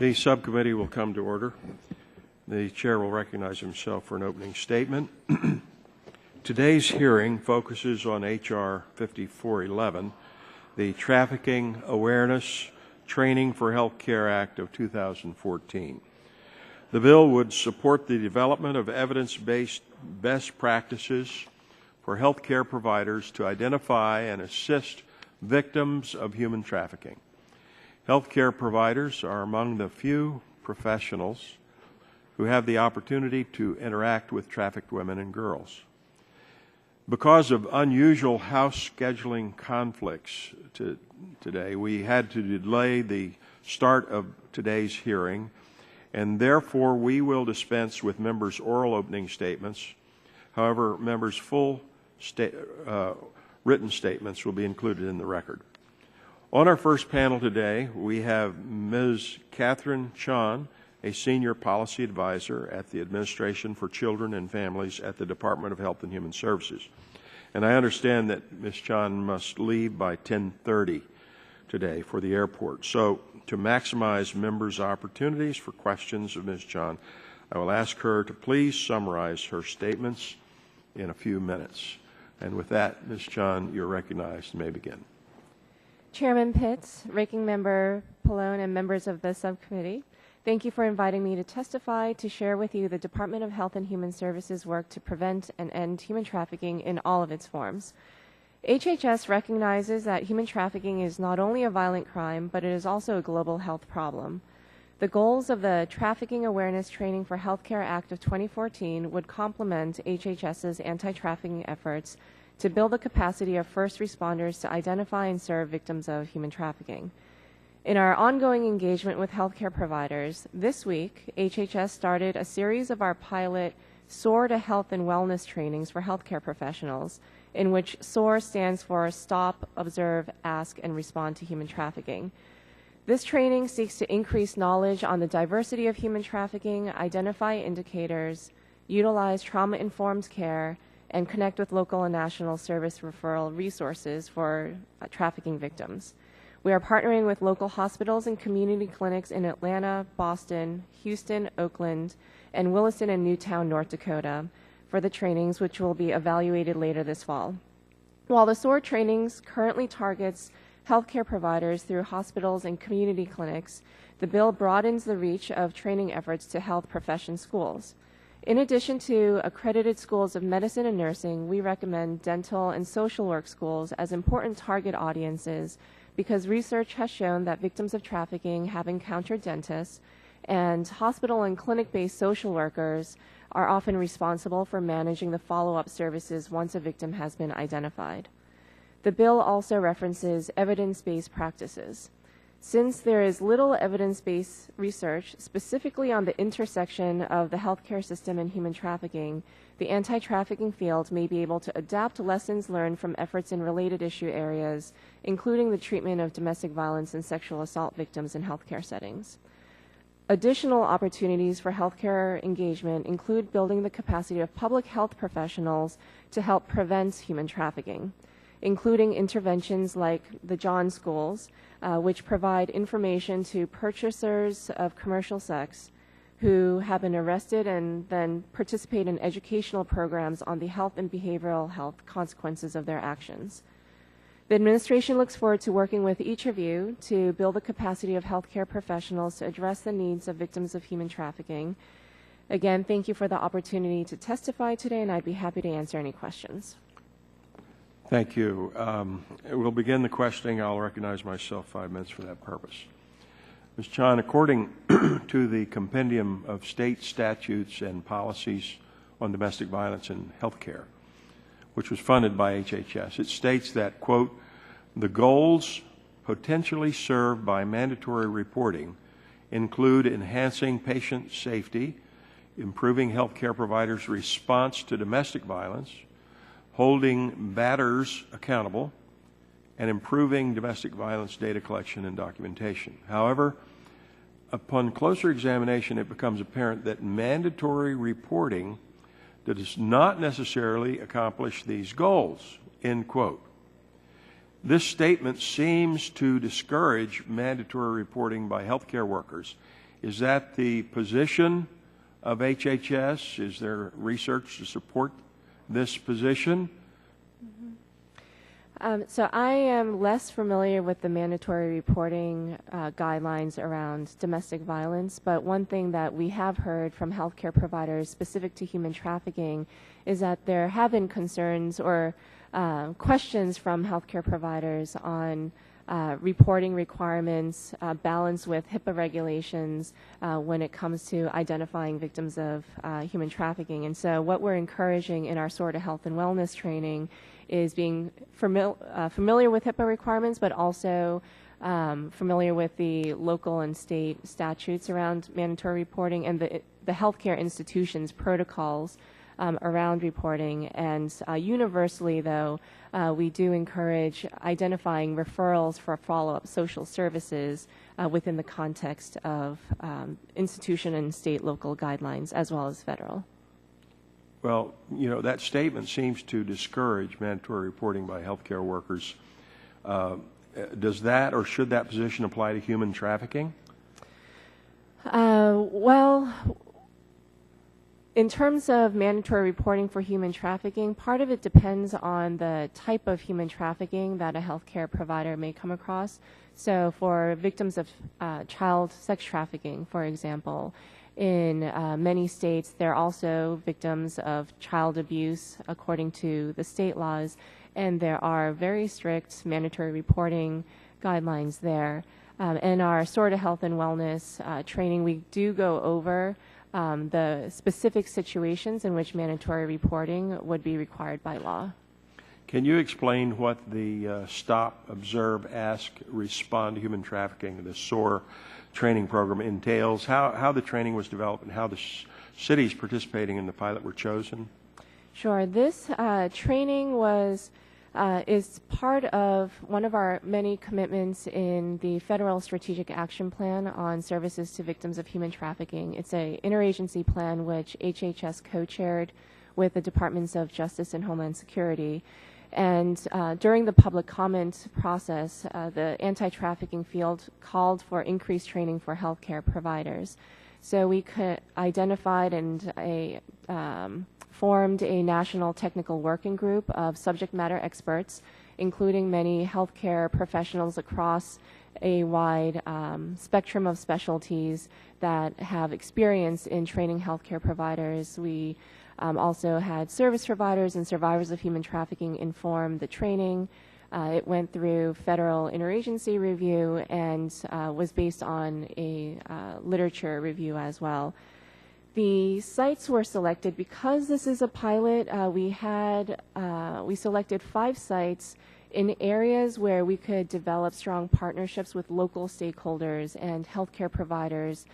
The subcommittee will come to order. The chair will recognize himself for an opening statement. Today's hearing focuses on H.R. 5411, the Trafficking Awareness Training for Healthcare Act of 2014. The bill would support the development of evidence-based best practices for healthcare providers to identify and assist victims of human trafficking. Healthcare providers are among the few professionals who have the opportunity to interact with trafficked women and girls. Because of unusual House scheduling conflicts today, we had to delay the start of today's hearing, and therefore we will dispense with members' oral opening statements. However, members' full written statements will be included in the record. On our first panel today, we have Ms. Catherine Chan, a Senior Policy Advisor at the Administration for Children and Families at the Department of Health and Human Services. And I understand that Ms. Chan must leave by 10:30 today for the airport. So to maximize members' opportunities for questions of Ms. Chan, I will ask her to please summarize her statements in a few minutes. And with that, Ms. Chan, you're recognized and may begin. Chairman Pitts, Ranking Member Pallone, and members of the subcommittee, thank you for inviting me to testify to share with you the Department of Health and Human Services work to prevent and end human trafficking in all of its forms. HHS recognizes that human trafficking is not only a violent crime, but it is also a global health problem. The goals of the Trafficking Awareness Training for Healthcare Act of 2014 would complement HHS's anti-trafficking efforts to build the capacity of first responders to identify and serve victims of human trafficking. In our ongoing engagement with healthcare providers, this week, HHS started a series of our pilot SOAR to Health and Wellness trainings for healthcare professionals, in which SOAR stands for Stop, Observe, Ask, and Respond to Human Trafficking. This training seeks to increase knowledge on the diversity of human trafficking, identify indicators, utilize trauma-informed care, and connect with local and national service referral resources for trafficking victims. We are partnering with local hospitals and community clinics in Atlanta, Boston, Houston, Oakland, and Williston and Newtown, North Dakota, for the trainings, which will be evaluated later this fall. While the SOAR trainings currently targets healthcare providers through hospitals and community clinics, the bill broadens the reach of training efforts to health profession schools. In addition to accredited schools of medicine and nursing, we recommend dental and social work schools as important target audiences because research has shown that victims of trafficking have encountered dentists, and hospital and clinic-based social workers are often responsible for managing the follow-up services once a victim has been identified. The bill also references evidence-based practices. Since there is little evidence-based research specifically on the intersection of the healthcare system and human trafficking, the anti-trafficking field may be able to adapt lessons learned from efforts in related issue areas, including the treatment of domestic violence and sexual assault victims in healthcare settings. Additional opportunities for healthcare engagement include building the capacity of public health professionals to help prevent human trafficking, including interventions like the John Schools, which provide information to purchasers of commercial sex who have been arrested and then participate in educational programs on the health and behavioral health consequences of their actions. The administration looks forward to working with each of you to build the capacity of healthcare professionals to address the needs of victims of human trafficking. Again, thank you for the opportunity to testify today, and I'd be happy to answer any questions. Thank you. We'll begin the questioning. I'll recognize myself 5 minutes for that purpose. Ms. Chan, according to the Compendium of State Statutes and Policies on Domestic Violence in Healthcare, which was funded by HHS, it states that, quote, the goals potentially served by mandatory reporting include enhancing patient safety, improving healthcare providers' response to domestic violence, holding batters accountable, and improving domestic violence data collection and documentation. However, upon closer examination, it becomes apparent that mandatory reporting does not necessarily accomplish these goals, end quote. This statement seems to discourage mandatory reporting by healthcare workers Is that the position of HHS? Is there research to support this position? So I am less familiar with the mandatory reporting guidelines around domestic violence, but one thing that we have heard from healthcare providers specific to human trafficking is that there have been concerns or questions from healthcare providers on reporting requirements balanced with HIPAA regulations when it comes to identifying victims of human trafficking. And so what we're encouraging in our SORTA health and wellness training is being familiar with HIPAA requirements, but also familiar with the local and state statutes around mandatory reporting and the healthcare institutions' protocols around reporting. And universally, though, we do encourage identifying referrals for follow-up social services within the context of institution and state local guidelines, as well as federal. Well, you know, that statement seems to discourage mandatory reporting by healthcare workers. Does that or should that position apply to human trafficking? Well, in terms of mandatory reporting for human trafficking, part of it depends on the type of human trafficking that a healthcare provider may come across. So for victims of child sex trafficking, for example, in many states, they're also victims of child abuse according to the state laws, and there are very strict mandatory reporting guidelines there. In our SORTA health and wellness training, we do go over the specific situations in which mandatory reporting would be required by law. Can you explain what the Stop, Observe, Ask, Respond to Human Trafficking, the SOAR training program entails, how the training was developed, and how the cities participating in the pilot were chosen? Sure. This training is part of one of our many commitments in the Federal Strategic Action Plan on Services to Victims of Human Trafficking. It's an interagency plan which HHS co-chaired with the Departments of Justice and Homeland Security. And during the public comment process, the anti-trafficking field called for increased training for healthcare providers. So we identified and formed a national technical working group of subject matter experts, including many healthcare professionals across a wide spectrum of specialties that have experience in training healthcare providers. We also had service providers and survivors of human trafficking inform the training. It went through federal interagency review and was based on a literature review as well. The sites were selected because this is a pilot. We selected 5 sites in areas where we could develop strong partnerships with local stakeholders and healthcare providers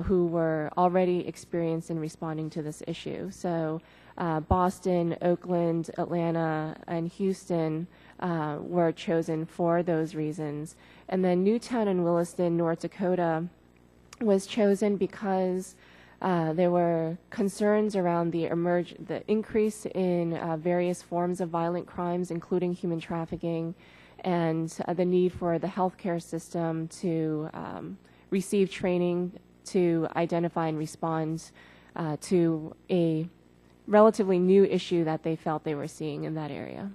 who were already experienced in responding to this issue. So Boston, Oakland, Atlanta, and Houston were chosen for those reasons. And then Newtown and Williston, North Dakota was chosen because there were concerns around the increase in various forms of violent crimes, including human trafficking, and the need for the healthcare system to receive training to identify and respond to a relatively new issue that they felt they were seeing in that area.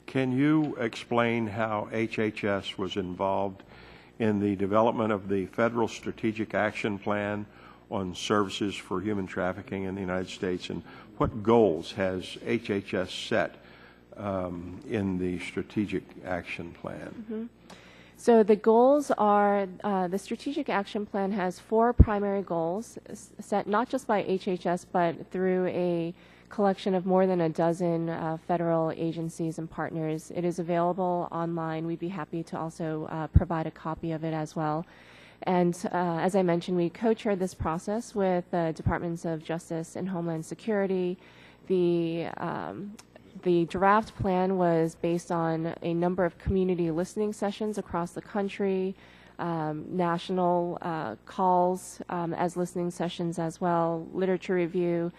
Can you explain how HHS was involved in the development of the Federal Strategic Action Plan on Services for Human Trafficking in the United States, and what goals has HHS set in the Strategic Action Plan? Mm-hmm. So the goals are, the Strategic Action Plan has 4 primary goals set not just by HHS, but through a collection of more than a dozen federal agencies and partners. It is available online. We'd be happy to also provide a copy of it as well. And as I mentioned, we co-chaired this process with the Departments of Justice and Homeland Security. The draft plan was based on a number of community listening sessions across the country, national calls as listening sessions as well, literature review,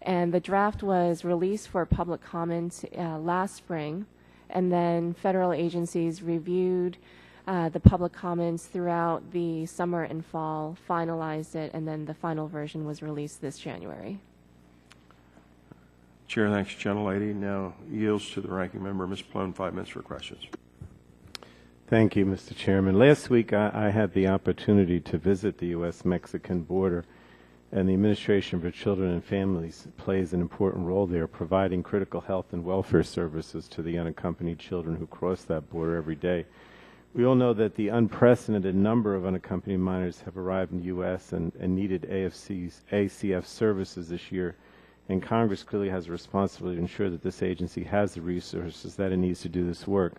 and the draft was released for public comment last spring, and then federal agencies reviewed the public comments throughout the summer and fall, finalized it, and then the final version was released this January. Chair thanks the gentlelady. Now yields to the ranking member, Ms. Palone, 5 minutes for questions. Thank you, Mr. Chairman. Last week, I had the opportunity to visit the U.S.-Mexican border, and the Administration for Children and Families plays an important role there, providing critical health and welfare services to the unaccompanied children who cross that border every day. We all know that the unprecedented number of unaccompanied minors have arrived in the U.S. and needed ACF services this year, and Congress clearly has a responsibility to ensure that this agency has the resources that it needs to do this work.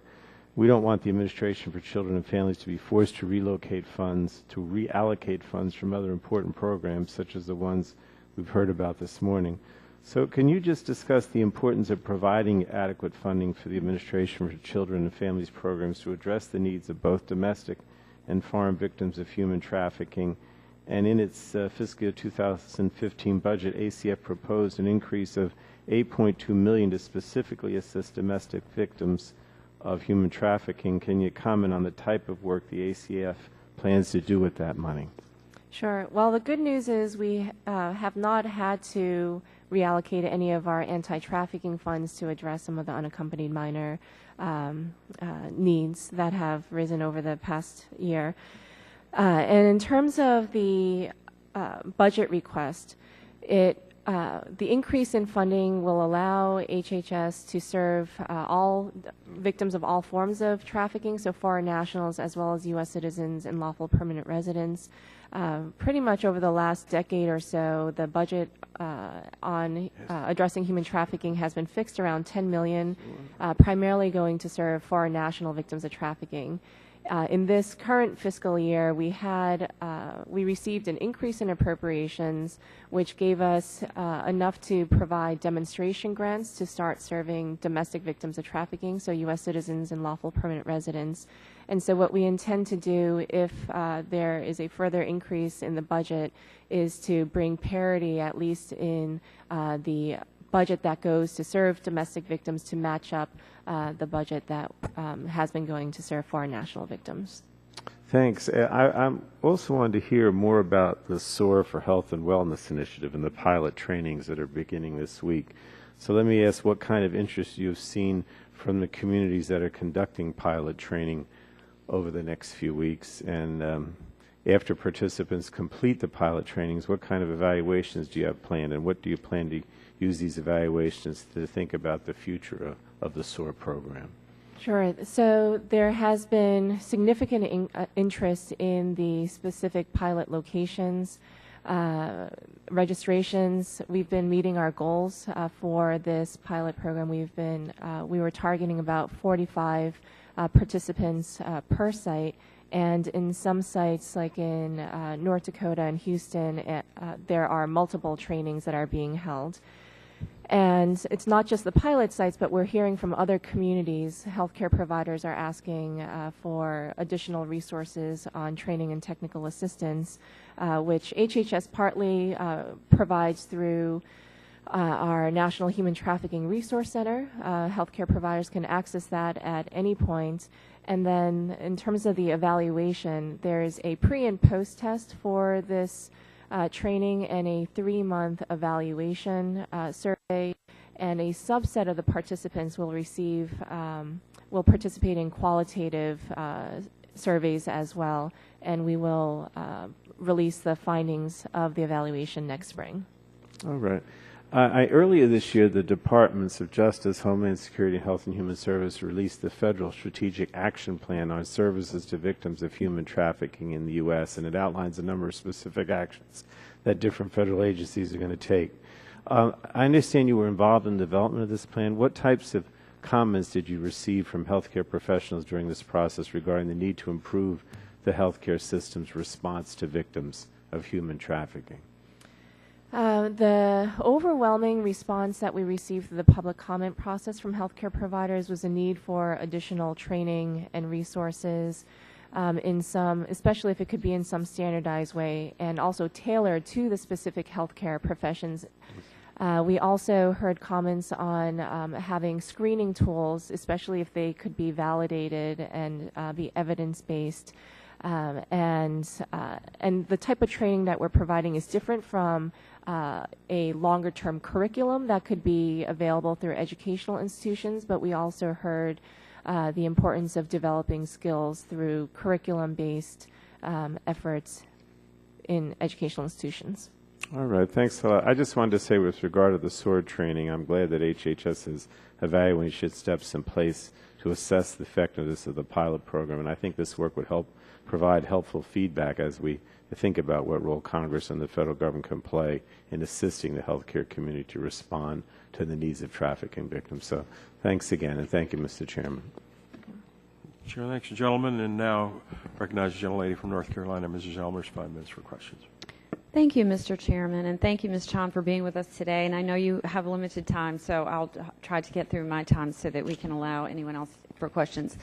We don't want the Administration for Children and Families to be forced to relocate funds, to reallocate funds from other important programs, such as the ones we've heard about this morning. So can you just discuss the importance of providing adequate funding for the Administration for Children and Families programs to address the needs of both domestic and foreign victims of human trafficking? And in its fiscal 2015 budget, ACF proposed an increase of $8.2 million to specifically assist domestic victims of human trafficking. Can you comment on the type of work the ACF plans to do with that money? Sure. Well, the good news is we have not had to reallocate any of our anti-trafficking funds to address some of the unaccompanied minor needs that have risen over the past year. And in terms of the budget request, the increase in funding will allow HHS to serve all victims of all forms of trafficking, so foreign nationals as well as U.S. citizens and lawful permanent residents. Pretty much over the last decade or so, the budget on addressing human trafficking has been fixed around $10 million, primarily going to serve foreign national victims of trafficking. In this current fiscal year, we received an increase in appropriations, which gave us enough to provide demonstration grants to start serving domestic victims of trafficking, so U.S. citizens and lawful permanent residents. And so what we intend to do if there is a further increase in the budget is to bring parity, at least in the budget that goes to serve domestic victims, to match up the budget that has been going to serve foreign national victims. Thanks. I also wanted to hear more about the SOAR for Health and Wellness initiative and the pilot trainings that are beginning this week. So let me ask what kind of interest you've seen from the communities that are conducting pilot training over the next few weeks, and after participants complete the pilot trainings, what kind of evaluations do you have planned, and what do you plan to use these evaluations to think about the future of the SOAR program? Sure. So there has been significant interest in the specific pilot locations, registrations. We've been meeting our goals for this pilot program. We were targeting about 45 participants per site, and in some sites, like in North Dakota and Houston, there are multiple trainings that are being held. And it's not just the pilot sites, but we're hearing from other communities. Healthcare providers are asking for additional resources on training and technical assistance, which HHS partly provides through our National Human Trafficking Resource Center. Healthcare providers can access that at any point. And then in terms of the evaluation, there's a pre and post test for this training and a 3-month evaluation survey, and a subset of the participants will participate in qualitative surveys as well, and we will release the findings of the evaluation next spring. All right. Earlier this year, the Departments of Justice, Homeland Security, and Health and Human Services released the Federal Strategic Action Plan on Services to Victims of Human Trafficking in the U.S., and it outlines a number of specific actions that different federal agencies are going to take. I understand you were involved in the development of this plan. What types of comments did you receive from healthcare professionals during this process regarding the need to improve the healthcare system's response to victims of human trafficking? The overwhelming response that we received through the public comment process from healthcare providers was a need for additional training and resources especially if it could be in some standardized way and also tailored to the specific healthcare professions. We also heard comments on having screening tools, especially if they could be validated and be evidence-based. And the type of training that we're providing is different from a longer-term curriculum that could be available through educational institutions, but we also heard the importance of developing skills through curriculum-based efforts in educational institutions. All right, thanks a lot. I just wanted to say with regard to the SWORD training, I'm glad that HHS is evaluating steps in place to assess the effectiveness of the pilot program, and I think this work would help provide helpful feedback as we think about what role Congress and the federal government can play in assisting the healthcare community to respond to the needs of trafficking victims. So thanks again, and thank you, Mr. Chairman. Chair, thanks, gentlemen, and now recognize the gentlelady from North Carolina, Mrs. Elmers, 5 minutes for questions. Thank you, Mr. Chairman, and thank you, Ms. Chon, for being with us today. And I know you have limited time, so I'll try to get through my time so that we can allow anyone else for questions.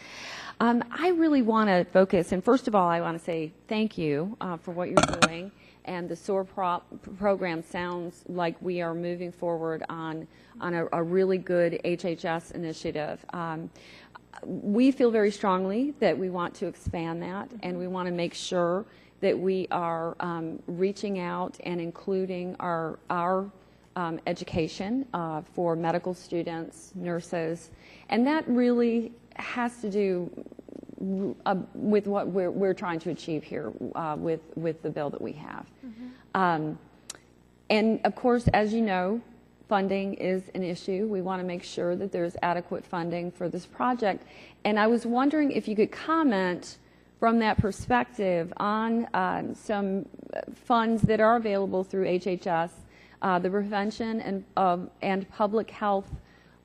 I really want to focus, and first of all, I want to say thank you for what you're doing. And the SOAR program sounds like we are moving forward on a really good HHS initiative. We feel very strongly that we want to expand that, and we want to make sure that we are reaching out and including our education for medical students, nurses, and that really has to do with what we're trying to achieve here with the bill that we have. Mm-hmm. And of course, as you know, funding is an issue. We want to make sure that there's adequate funding for this project. And I was wondering if you could comment from that perspective on some funds that are available through HHS, the Prevention and Public Health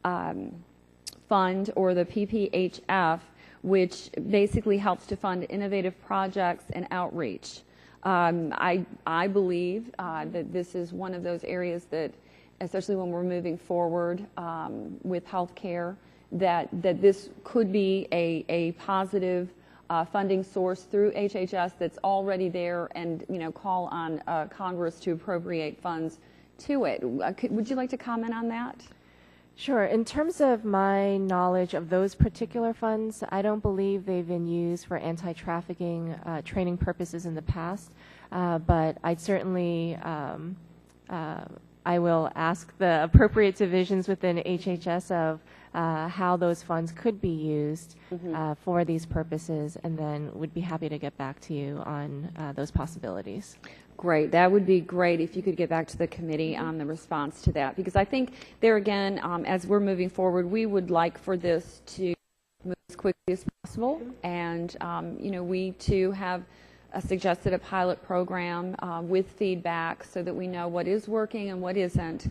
Fund, or the PPHF, which basically helps to fund innovative projects and outreach. I believe that this is one of those areas that, especially when we're moving forward with healthcare, that this could be a positive funding source through HHS that's already there, and call on Congress to appropriate funds to it. Would you like to comment on that? Sure. In terms of my knowledge of those particular funds, I don't believe they've been used for anti-trafficking training purposes in the past, but I'd certainly I will ask the appropriate divisions within HHS of how those funds could be used for these purposes, and then would be happy to get back to you on those possibilities. Great. That would be great if you could get back to the committee on the response to that, because I think there again, as we're moving forward, we would like for this to move as quickly as possible, and we too have suggested a pilot program with feedback so that we know what is working and what isn't.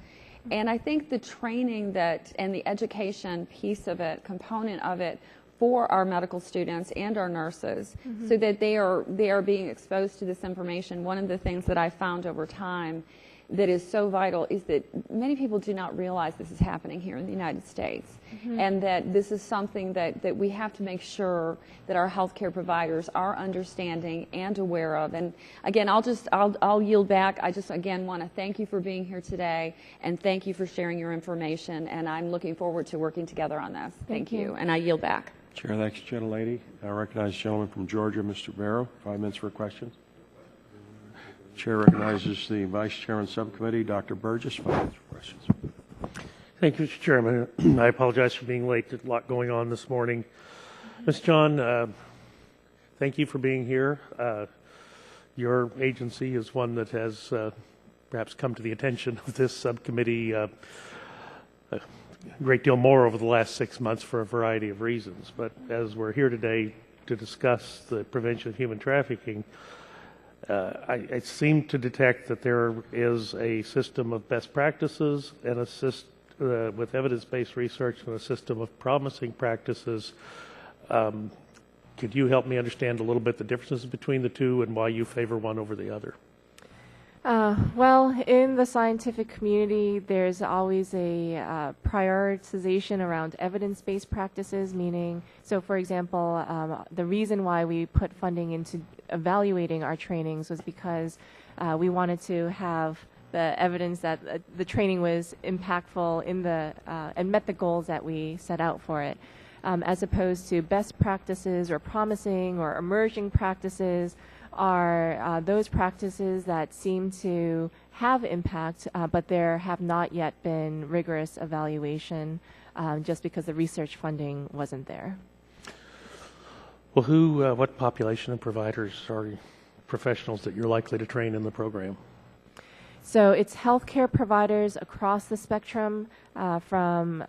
And I think the training and the education piece of it, component of it, for our medical students and our nurses, so that they are being exposed to this information. One of the things that I found over time that is so vital is that many people do not realize this is happening here in the United States, and that this is something that we have to make sure that our healthcare providers are understanding and aware of. And again, I'll yield back. I just again want to thank you for being here today, and thank you for sharing your information, and I'm looking forward to working together on this. Thank you. And I yield back. Chair, thanks, gentlelady. I recognize the gentleman from Georgia, Mr. Barrow. 5 minutes for questions. Chair recognizes the Vice Chairman Subcommittee, Dr. Burgess. 5 minutes for questions. Thank you, Mr. Chairman. I apologize for being late. There's a lot going on this morning. Ms. John, thank you for being here. Your agency is one that has perhaps come to the attention of this subcommittee a great deal more over the last 6 months for a variety of reasons. But as we're here today to discuss the prevention of human trafficking, I seem to detect that there is a system of best practices and with evidence-based research, and a system of promising practices. Could you help me understand a little bit the differences between the two and why you favor one over the other? Well, in the scientific community, there's always a prioritization around evidence-based practices, meaning, so for example, the reason why we put funding into evaluating our trainings was because we wanted to have evidence that the training was impactful in the and met the goals that we set out for it, as opposed to best practices or promising or emerging practices are those practices that seem to have impact, but there have not yet been rigorous evaluation just because the research funding wasn't there. Well, what population of providers are professionals that you're likely to train in the program? So it's healthcare providers across the spectrum, from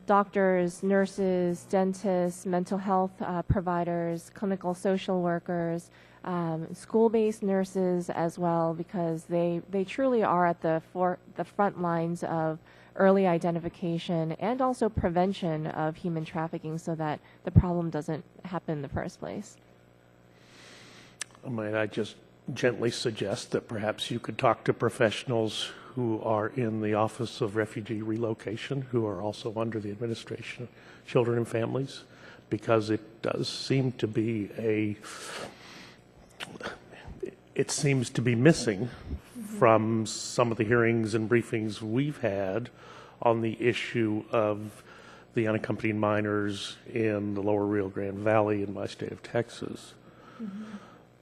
doctors, nurses, dentists, mental health providers, clinical social workers, school-based nurses as well, because they truly are at the front lines of early identification and also prevention of human trafficking so that the problem doesn't happen in the first place. Might I just gently suggest that perhaps you could talk to professionals who are in the Office of Refugee Relocation, who are also under the Administration of Children and Families, because it does seem to be missing from some of the hearings and briefings we've had on the issue of the unaccompanied minors in the lower Rio Grande Valley in my state of Texas. Mm-hmm.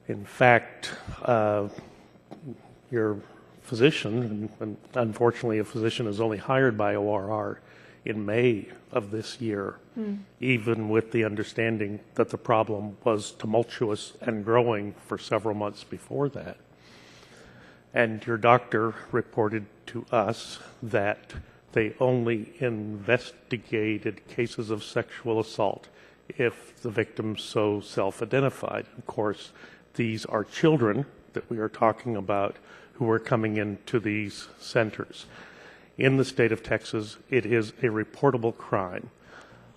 In fact, your physician, and unfortunately a physician is only hired by ORR in May of this year, even with the understanding that the problem was tumultuous and growing for several months before that. And your doctor reported to us that they only investigated cases of sexual assault if the victim so self-identified. Of course, these are children that we are talking about who are coming into these centers. In the state of Texas, it is a reportable crime.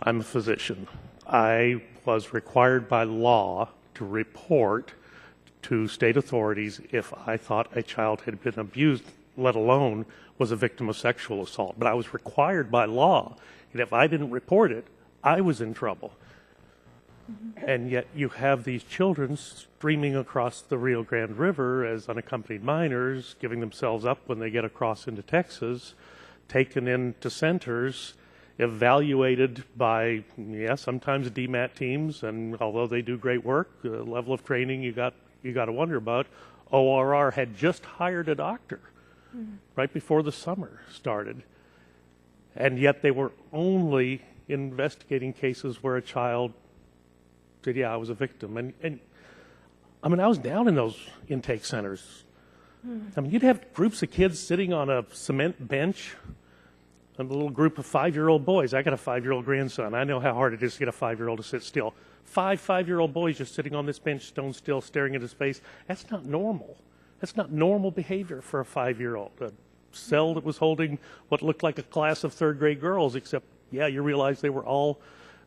I'm a physician. I was required by law to report to state authorities if I thought a child had been abused, let alone was a victim of sexual assault. But I was required by law, and if I didn't report it, I was in trouble. And yet you have these children streaming across the Rio Grande River as unaccompanied minors, giving themselves up when they get across into Texas, taken into centers, evaluated by, sometimes DMAT teams, and although they do great work, the level of training you got to wonder about. ORR had just hired a doctor right before the summer started, and yet they were only investigating cases where a child said, I was a victim. And I mean, I was down in those intake centers. I mean, you'd have groups of kids sitting on a cement bench, and a little group of 5-year-old boys. I got a 5-year-old grandson. I know how hard it is to get a 5-year-old to sit still. 5-year-old boys just sitting on this bench, stone still, staring into space. That's not normal. That's not normal behavior for a 5-year-old. A cell that was holding what looked like a class of third-grade girls, except, you realize they were all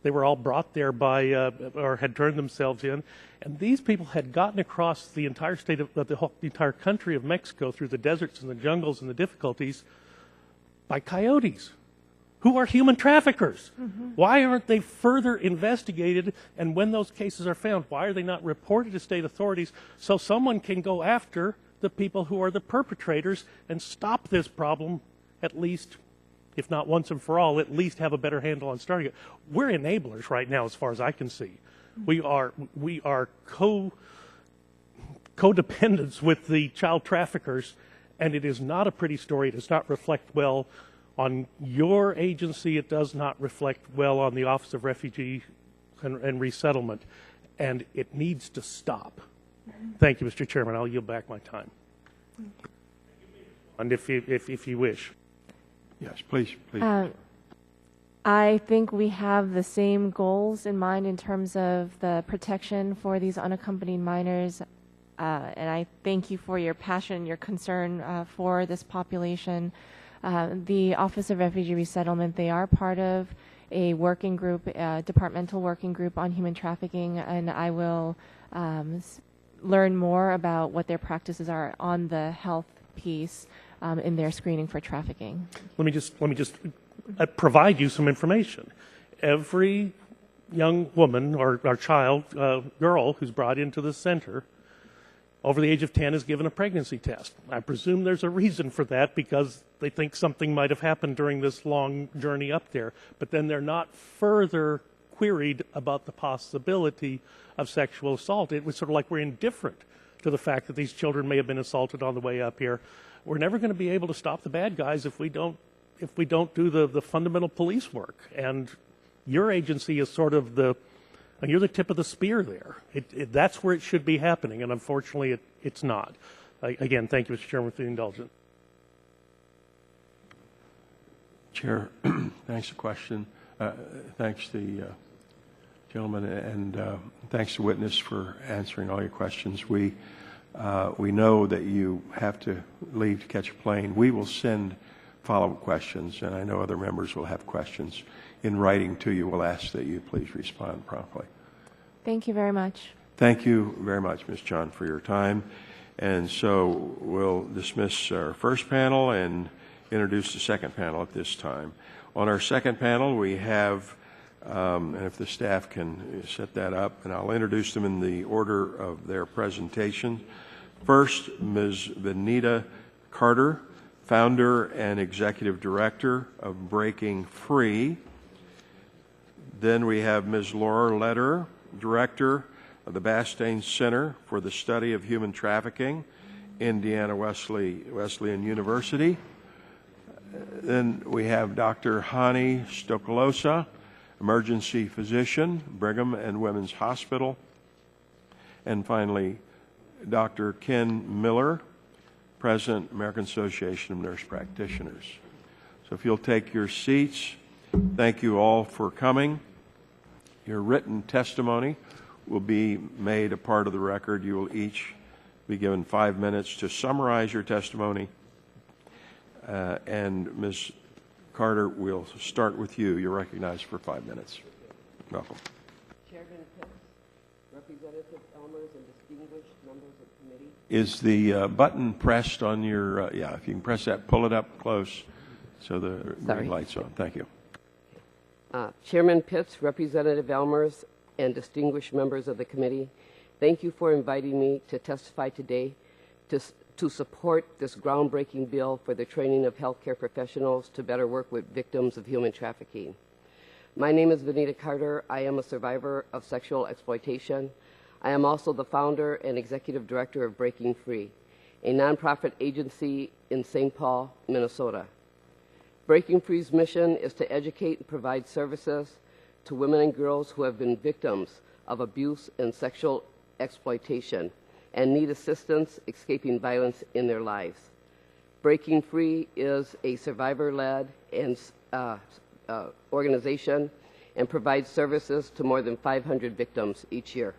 brought there by, or had turned themselves in. And these people had gotten across the entire state of the entire country of Mexico through the deserts and the jungles and the difficulties by coyotes, who are human traffickers. Why aren't they further investigated? And when those cases are found, why are they not reported to state authorities so someone can go after the people who are the perpetrators and stop this problem, at least, if not once and for all, at least have a better handle on starting it? We're enablers right now, as far as I can see. We are codependents with the child traffickers, and it is not a pretty story. It does not reflect well on your agency. It does not reflect well on the Office of Refugee and Resettlement, and it needs to stop. Thank you, Mr. Chairman. I'll yield back my time. And if you wish. Yes, please. I think we have the same goals in mind in terms of the protection for these unaccompanied minors. And I thank you for your passion, your concern for this population. The Office of Refugee Resettlement, they are part of a working group, a departmental working group on human trafficking, and I will learn more about what their practices are on the health piece in their screening for trafficking. Let me just provide you some information. Every young woman or child, girl who's brought into the center over the age of 10 is given a pregnancy test. I presume there's a reason for that because they think something might have happened during this long journey up there. But then they're not further queried about the possibility of sexual assault. It was sort of like we're indifferent to the fact that these children may have been assaulted on the way up here. We're never going to be able to stop the bad guys if we don't do the fundamental police work. And your agency is sort of you're the tip of the spear there. That's where it should be happening, and unfortunately, it's not. Again, thank you, Mr. Chairman, for the indulgence. Chair, thanks for the question. Thanks to the gentleman, and thanks to witness for answering all your questions. We know that you have to leave to catch a plane. We will send follow-up questions, and I know other members will have questions in writing to you. We'll ask that you please respond promptly. Thank you very much. Thank you very much, Ms. John, for your time. And so we'll dismiss our first panel and introduce the second panel at this time. On our second panel, we have, and if the staff can set that up, and I'll introduce them in the order of their presentation. First, Ms. Vanita Carter, founder and executive director of Breaking Free. Then we have Ms. Laura Lederer, director of the Bastain Center for the Study of Human Trafficking, Indiana Wesleyan University. Then we have Dr. Hani Stokolosa, emergency physician, Brigham and Women's Hospital. And finally, Dr. Ken Miller, President, American Association of Nurse Practitioners. So if you'll take your seats, thank you all for coming. Your written testimony will be made a part of the record. You will each be given 5 minutes to summarize your testimony. And Ms. Carter, we'll start with you. You're recognized for 5 minutes. Welcome. Chairman Pitts, Representative Elmers, and distinguished members of the committee. Is the button pressed on your, yeah, if you can press that, pull it up close so the green light's on. Thank you. Chairman Pitts, Representative Elmers, and distinguished members of the committee, thank you for inviting me to testify today to support this groundbreaking bill for the training of healthcare professionals to better work with victims of human trafficking. My name is Vanita Carter. I am a survivor of sexual exploitation. I am also the founder and executive director of Breaking Free, a nonprofit agency in St. Paul, Minnesota. Breaking Free's mission is to educate and provide services to women and girls who have been victims of abuse and sexual exploitation and need assistance escaping violence in their lives. Breaking Free is a survivor-led organization and provides services to more than 500 victims each year.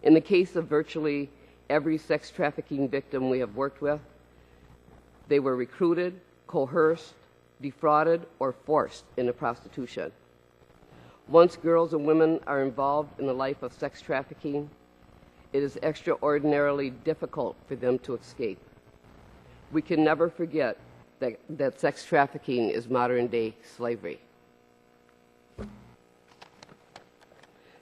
In the case of virtually every sex trafficking victim we have worked with, they were recruited, coerced, defrauded, or forced into prostitution. Once girls and women are involved in the life of sex trafficking, it is extraordinarily difficult for them to escape. We can never forget that sex trafficking is modern-day slavery.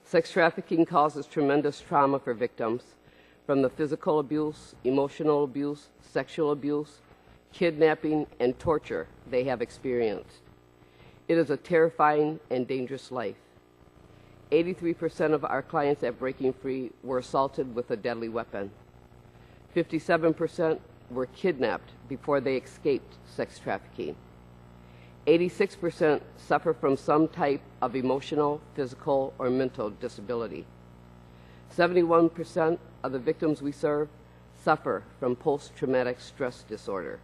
Sex trafficking causes tremendous trauma for victims, from the physical abuse, emotional abuse, sexual abuse, kidnapping, and torture they have experienced. It is a terrifying and dangerous life. 83% of our clients at Breaking Free were assaulted with a deadly weapon. 57% were kidnapped before they escaped sex trafficking. 86% suffer from some type of emotional, physical, or mental disability. 71% of the victims we serve suffer from post-traumatic stress disorder.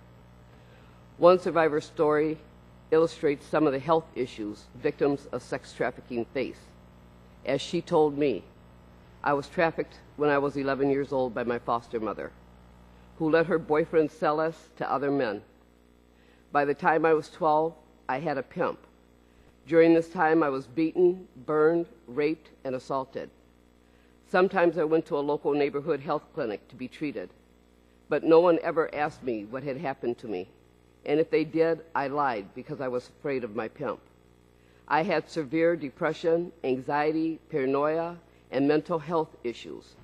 One survivor's story illustrates some of the health issues victims of sex trafficking face. As she told me, I was trafficked when I was 11 years old by my foster mother, who let her boyfriend sell us to other men. By the time I was 12, I had a pimp. During this time, I was beaten, burned, raped, and assaulted. Sometimes I went to a local neighborhood health clinic to be treated, but no one ever asked me what had happened to me. And if they did, I lied because I was afraid of my pimp. I had severe depression, anxiety, paranoia, and mental health issues,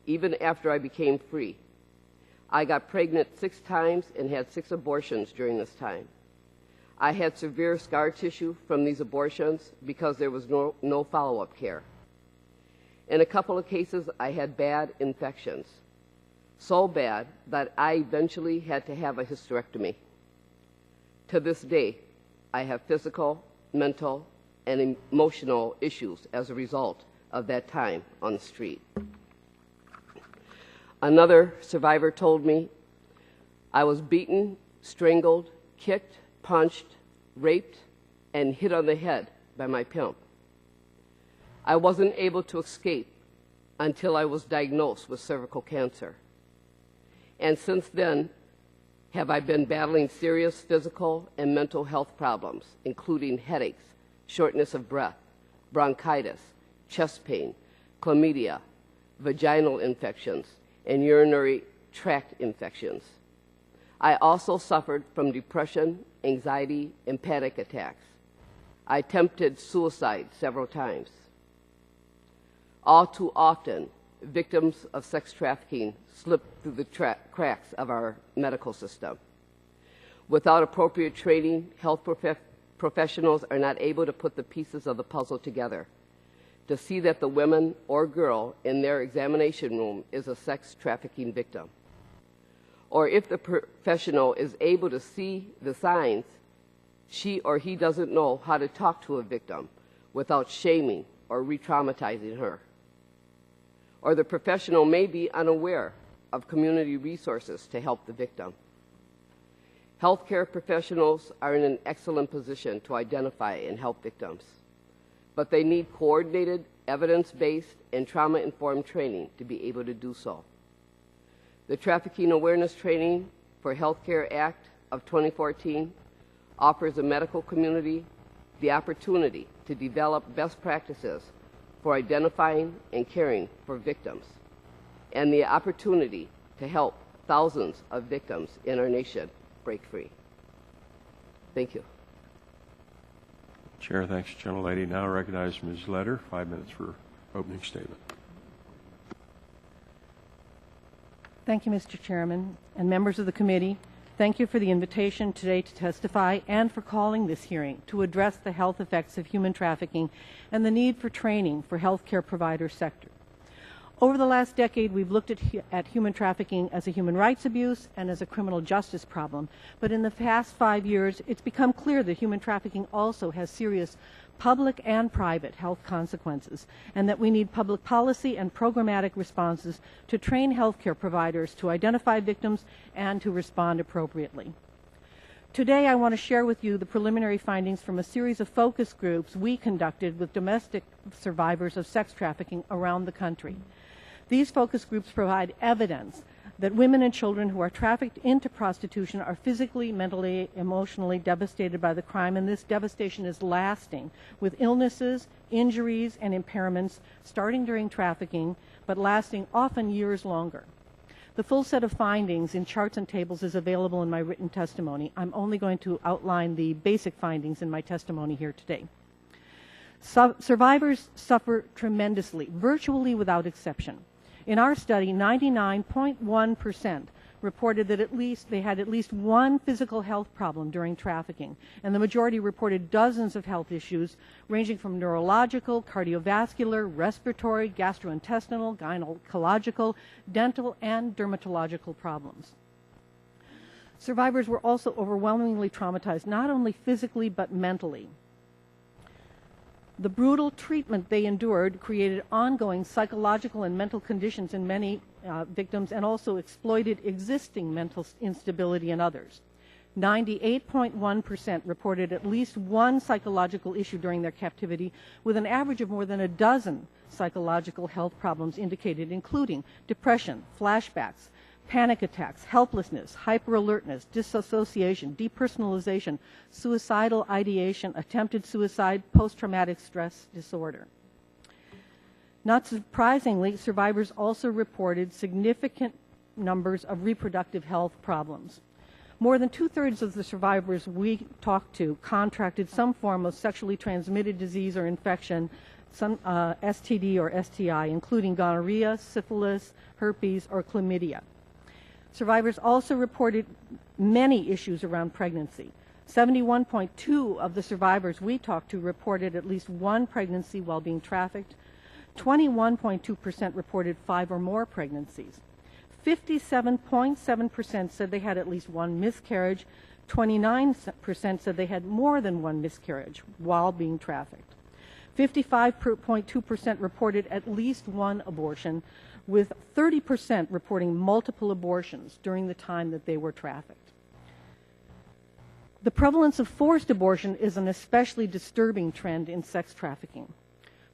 even after I became free. I got pregnant 6 times and had 6 abortions during this time. I had severe scar tissue from these abortions because there was no follow-up care. In a couple of cases, I had bad infections, so bad that I eventually had to have a hysterectomy. To this day, I have physical, mental, and emotional issues as a result of that time on the street. Another survivor told me I was beaten, strangled, kicked, punched, raped, and hit on the head by my pimp. I wasn't able to escape until I was diagnosed with cervical cancer. And since then, have I been battling serious physical and mental health problems, including headaches, shortness of breath, bronchitis, chest pain, chlamydia, vaginal infections, and urinary tract infections. I also suffered from depression, anxiety, and panic attacks. I attempted suicide several times. All too often, victims of sex trafficking slip through the cracks of our medical system. Without appropriate training, health professionals are not able to put the pieces of the puzzle together to see that the woman or girl in their examination room is a sex trafficking victim. Or if the professional is able to see the signs, she or he doesn't know how to talk to a victim without shaming or re-traumatizing her. Or the professional may be unaware of community resources to help the victim. Healthcare professionals are in an excellent position to identify and help victims, but they need coordinated, evidence-based, and trauma-informed training to be able to do so. The Trafficking Awareness Training for Healthcare Act of 2014 offers the medical community the opportunity to develop best practices for identifying and caring for victims, and the opportunity to help thousands of victims in our nation break free. Thank you. Chair, thanks, gentlelady. Now I recognize Ms. Leder, 5 minutes for opening statement. Thank you, Mr. Chairman, and members of the committee. Thank you for the invitation today to testify and for calling this hearing to address the health effects of human trafficking and the need for training for healthcare provider sector. Over the last decade, we've looked at human trafficking as a human rights abuse and as a criminal justice problem. But in the past 5 years, it's become clear that human trafficking also has serious public and private health consequences, and that we need public policy and programmatic responses to train healthcare providers to identify victims and to respond appropriately. Today, I want to share with you the preliminary findings from a series of focus groups we conducted with domestic survivors of sex trafficking around the country. These focus groups provide evidence that women and children who are trafficked into prostitution are physically, mentally, emotionally devastated by the crime, and this devastation is lasting, with illnesses, injuries, and impairments starting during trafficking, but lasting often years longer. The full set of findings in charts and tables is available in my written testimony. I'm only going to outline the basic findings in my testimony here today. Survivors suffer tremendously, virtually without exception. In our study, 99.1% reported that they had at least one physical health problem during trafficking, and the majority reported dozens of health issues ranging from neurological, cardiovascular, respiratory, gastrointestinal, gynecological, dental, and dermatological problems. Survivors were also overwhelmingly traumatized, not only physically but mentally. The brutal treatment they endured created ongoing psychological and mental conditions in many victims, and also exploited existing mental instability in others. 98.1% reported at least one psychological issue during their captivity, with an average of more than a dozen psychological health problems indicated, including depression, flashbacks, panic attacks, helplessness, hyperalertness, disassociation, depersonalization, suicidal ideation, attempted suicide, post-traumatic stress disorder. Not surprisingly, survivors also reported significant numbers of reproductive health problems. More than 2/3 of the survivors we talked to contracted some form of sexually transmitted disease or infection some STD or STI, including gonorrhea, syphilis, herpes, or chlamydia. Survivors also reported many issues around pregnancy. 71.2% of the survivors we talked to reported at least one pregnancy while being trafficked. 21.2% reported 5 or more pregnancies. 57.7% said they had at least one miscarriage. 29% said they had more than one miscarriage while being trafficked. 55.2% reported at least one abortion, with 30% reporting multiple abortions during the time that they were trafficked. The prevalence of forced abortion is an especially disturbing trend in sex trafficking.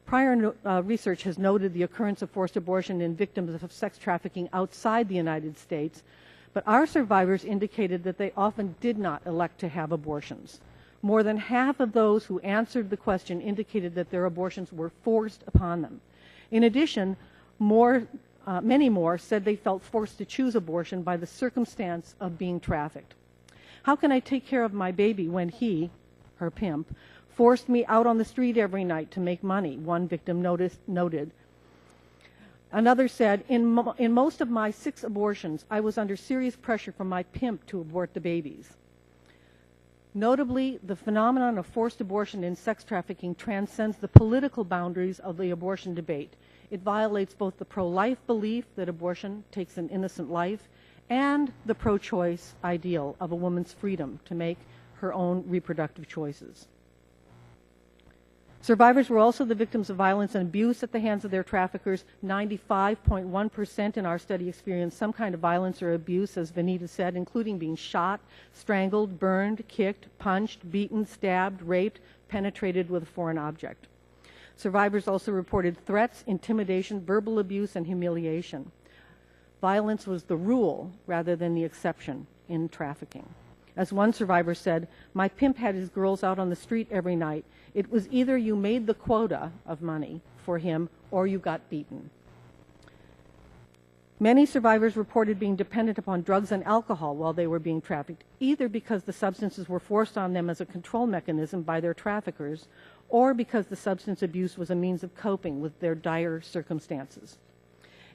Prior research has noted the occurrence of forced abortion in victims of sex trafficking outside the United States, but our survivors indicated that they often did not elect to have abortions. More than half of those who answered the question indicated that their abortions were forced upon them. In addition, many more said they felt forced to choose abortion by the circumstance of being trafficked. How can I take care of my baby when he, her pimp, forced me out on the street every night to make money, one victim noted. Another said, in most of my 6 abortions, I was under serious pressure from my pimp to abort the babies. Notably, the phenomenon of forced abortion in sex trafficking transcends the political boundaries of the abortion debate. It violates both the pro-life belief that abortion takes an innocent life and the pro-choice ideal of a woman's freedom to make her own reproductive choices. Survivors were also the victims of violence and abuse at the hands of their traffickers. 95.1% in our study experienced some kind of violence or abuse, as Vanita said, including being shot, strangled, burned, kicked, punched, beaten, stabbed, raped, penetrated with a foreign object. Survivors also reported threats, intimidation, verbal abuse, and humiliation. Violence was the rule rather than the exception in trafficking. As one survivor said, "My pimp had his girls out on the street every night. It was either you made the quota of money for him or you got beaten." Many survivors reported being dependent upon drugs and alcohol while they were being trafficked, either because the substances were forced on them as a control mechanism by their traffickers, or because the substance abuse was a means of coping with their dire circumstances.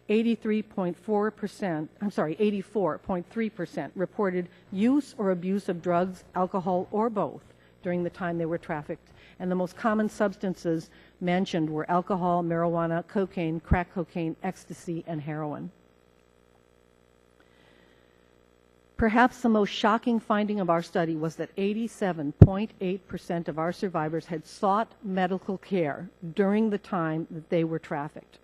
84.3% reported use or abuse of drugs, alcohol, or both during the time they were trafficked. And the most common substances mentioned were alcohol, marijuana, cocaine, crack cocaine, ecstasy, and heroin. Perhaps the most shocking finding of our study was that 87.8% of our survivors had sought medical care during the time that they were trafficked.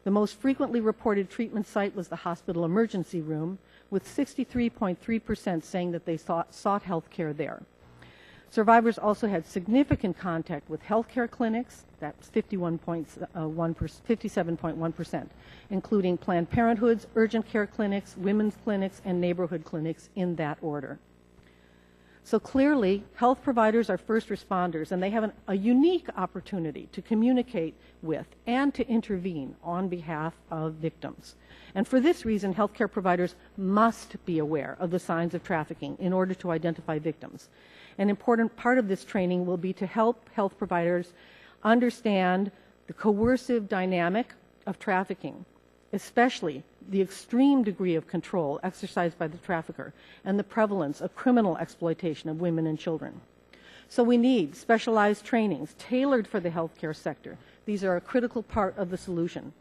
The most frequently reported treatment site was the hospital emergency room, with 63.3% saying that they sought health care there. Survivors also had significant contact with healthcare clinics, that's 57.1%, including Planned Parenthoods, urgent care clinics, women's clinics, and neighborhood clinics in that order. So clearly, health providers are first responders, and they have a unique opportunity to communicate with and to intervene on behalf of victims. And for this reason, healthcare providers must be aware of the signs of trafficking in order to identify victims. An important part of this training will be to help health providers understand the coercive dynamic of trafficking, especially the extreme degree of control exercised by the trafficker and the prevalence of criminal exploitation of women and children. So we need specialized trainings tailored for the healthcare sector. These are a critical part of the solution.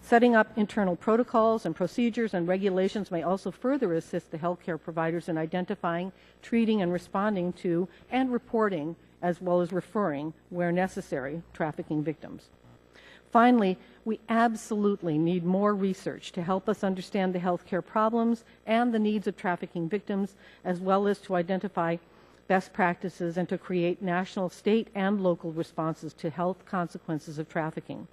Setting up internal protocols and procedures and regulations may also further assist the healthcare providers in identifying, treating, and responding to and reporting, as well as referring, where necessary, trafficking victims. Finally, we absolutely need more research to help us understand the healthcare problems and the needs of trafficking victims, as well as to identify best practices and to create national, state, and local responses to health consequences of trafficking.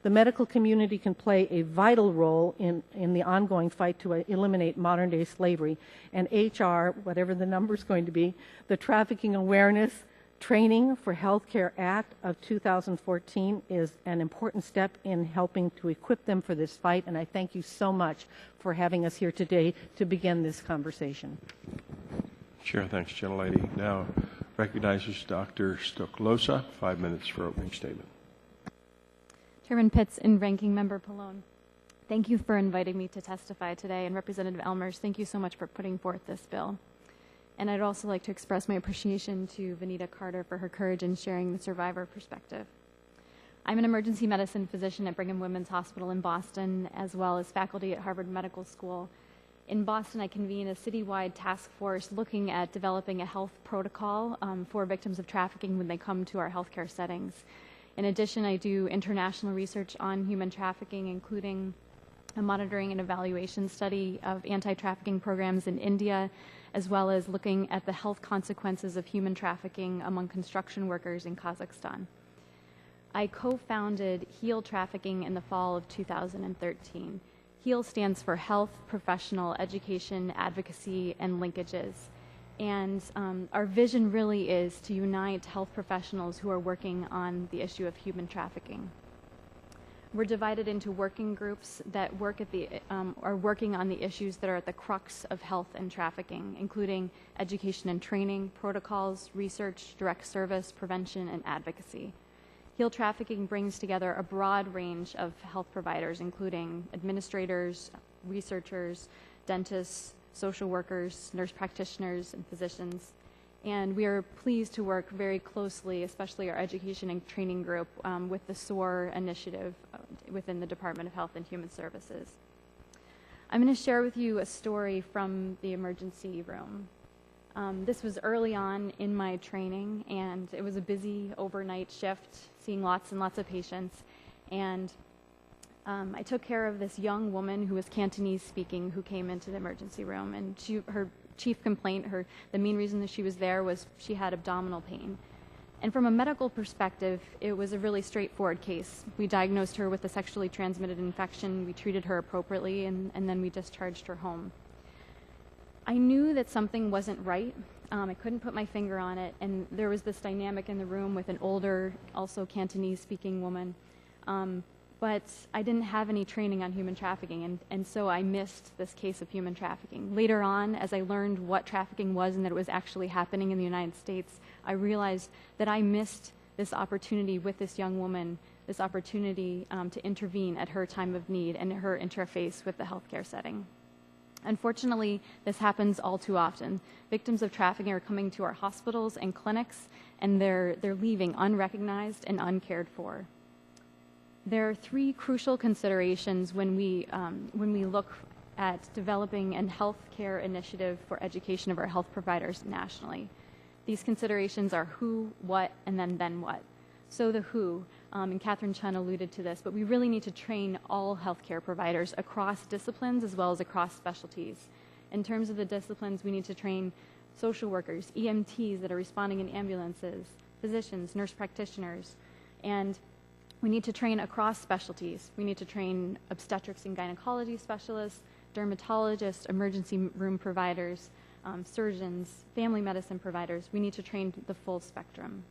The medical community can play a vital role in the ongoing fight to eliminate modern-day slavery, and HR, whatever the number is going to be, the Trafficking Awareness Training for Healthcare Act of 2014 is an important step in helping to equip them for this fight, and I thank you so much for having us here today to begin this conversation. Chair, thanks, gentlelady. Now recognizes Dr. Stoklosa, 5 minutes for opening statement. Chairman Pitts and Ranking Member Pallone, thank you for inviting me to testify today, and Representative Elmers, thank you so much for putting forth this bill. And I'd also like to express my appreciation to Vanita Carter for her courage in sharing the survivor perspective. I'm an emergency medicine physician at Brigham Women's Hospital in Boston, as well as faculty at Harvard Medical School. In Boston, I convene a citywide task force looking at developing a health protocol for victims of trafficking when they come to our healthcare settings. In addition, I do international research on human trafficking, including a monitoring and evaluation study of anti-trafficking programs in India, as well as looking at the health consequences of human trafficking among construction workers in Kazakhstan. I co-founded HEAL Trafficking in the fall of 2013. HEAL stands for Health, Professional, Education, Advocacy, and Linkages. And our vision really is to unite health professionals who are working on the issue of human trafficking. We're divided into working groups that are working on the issues that are at the crux of health and trafficking, including education and training, protocols, research, direct service, prevention, and advocacy. HEAL Trafficking brings together a broad range of health providers, including administrators, researchers, dentists, social workers, nurse practitioners, and physicians. And we are pleased to work very closely, especially our education and training group, with the SOAR initiative within the Department of Health and Human Services. I'm going to share with you a story from the emergency room. This was early on in my training, and it was a busy overnight shift, seeing lots and lots of patients. And I took care of this young woman who was Cantonese speaking who came into the emergency room, and her chief complaint, the main reason that she was there was she had abdominal pain. And from a medical perspective, it was a really straightforward case. We diagnosed her with a sexually transmitted infection, we treated her appropriately, and then we discharged her home. I knew that something wasn't right. I couldn't put my finger on it, and there was this dynamic in the room with an older, also Cantonese speaking woman. But I didn't have any training on human trafficking, and so I missed this case of human trafficking. Later on, as I learned what trafficking was and that it was actually happening in the United States, I realized that I missed this opportunity with this young woman, this opportunity to intervene at her time of need and her interface with the healthcare setting. Unfortunately, this happens all too often. Victims of trafficking are coming to our hospitals and clinics, and they're leaving unrecognized and uncared for. There are three crucial considerations when we look at developing a healthcare initiative for education of our health providers nationally. These considerations are who, what, and then what. So the who, and Catherine Chun alluded to this, but we really need to train all healthcare providers across disciplines as well as across specialties. In terms of the disciplines, we need to train social workers, EMTs that are responding in ambulances, physicians, nurse practitioners, and we need to train across specialties. We need to train obstetrics and gynecology specialists, dermatologists, emergency room providers, surgeons, family medicine providers. We need to train the full spectrum.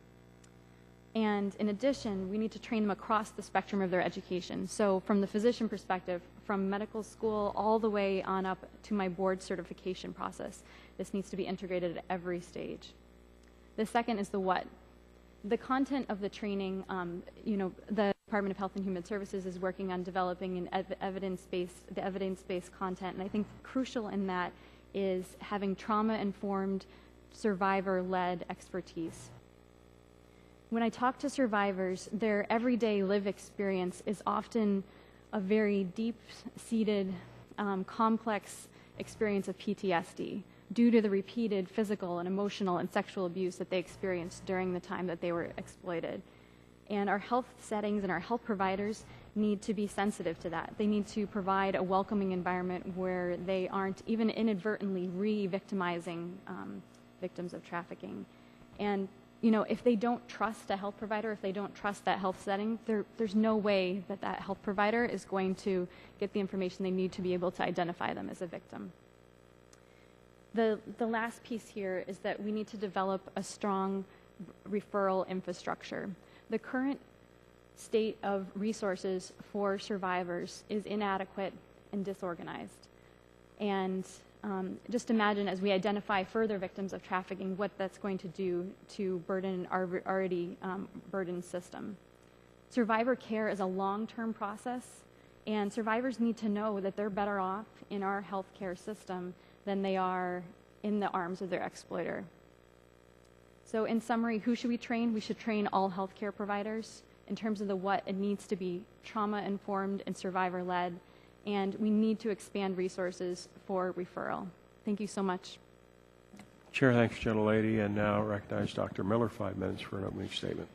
And in addition, we need to train them across the spectrum of their education. So from the physician perspective, from medical school all the way on up to my board certification process, this needs to be integrated at every stage. The second is the what. The content of the training, the Department of Health and Human Services is working on developing the evidence-based content, and I think crucial in that is having trauma-informed, survivor-led expertise. When I talk to survivors, their everyday lived experience is often a very deep-seated, complex experience of PTSD due to the repeated physical and emotional and sexual abuse that they experienced during the time that they were exploited. And our health settings and our health providers need to be sensitive to that. They need to provide a welcoming environment where they aren't even inadvertently re-victimizing victims of trafficking. And if they don't trust a health provider, if they don't trust that health setting, there's no way that that health provider is going to get the information they need to be able to identify them as a victim. The last piece here is that we need to develop a strong referral infrastructure. The current state of resources for survivors is inadequate and disorganized. And just imagine as we identify further victims of trafficking, what that's going to do to burden our already burdened system. Survivor care is a long-term process, and survivors need to know that they're better off in our healthcare system than they are in the arms of their exploiter. So in summary, who should we train? We should train all healthcare providers in terms of the what. It needs to be trauma-informed and survivor-led, and we need to expand resources for referral. Thank you so much. Chair, thanks, gentlelady, and now recognize Dr. Miller, 5 minutes for an opening statement.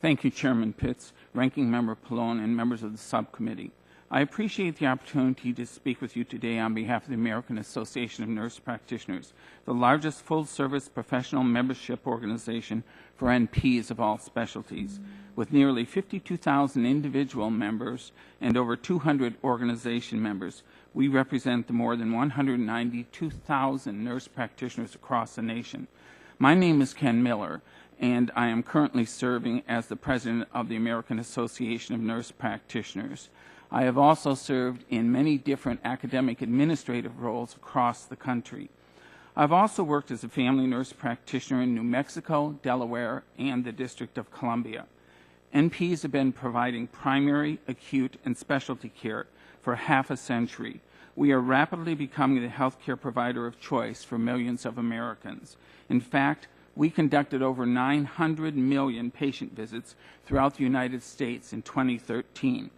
Thank you, Chairman Pitts, Ranking Member Pallone, and members of the subcommittee. I appreciate the opportunity to speak with you today on behalf of the American Association of Nurse Practitioners, the largest full-service professional membership organization for NPs of all specialties. With nearly 52,000 individual members and over 200 organization members, we represent the more than 192,000 nurse practitioners across the nation. My name is Ken Miller, and I am currently serving as the president of the American Association of Nurse Practitioners. I have also served in many different academic administrative roles across the country. I've also worked as a family nurse practitioner in New Mexico, Delaware, and the District of Columbia. NPs have been providing primary, acute, and specialty care for half a century. We are rapidly becoming the healthcare provider of choice for millions of Americans. In fact, we conducted over 900 million patient visits throughout the United States in 2013.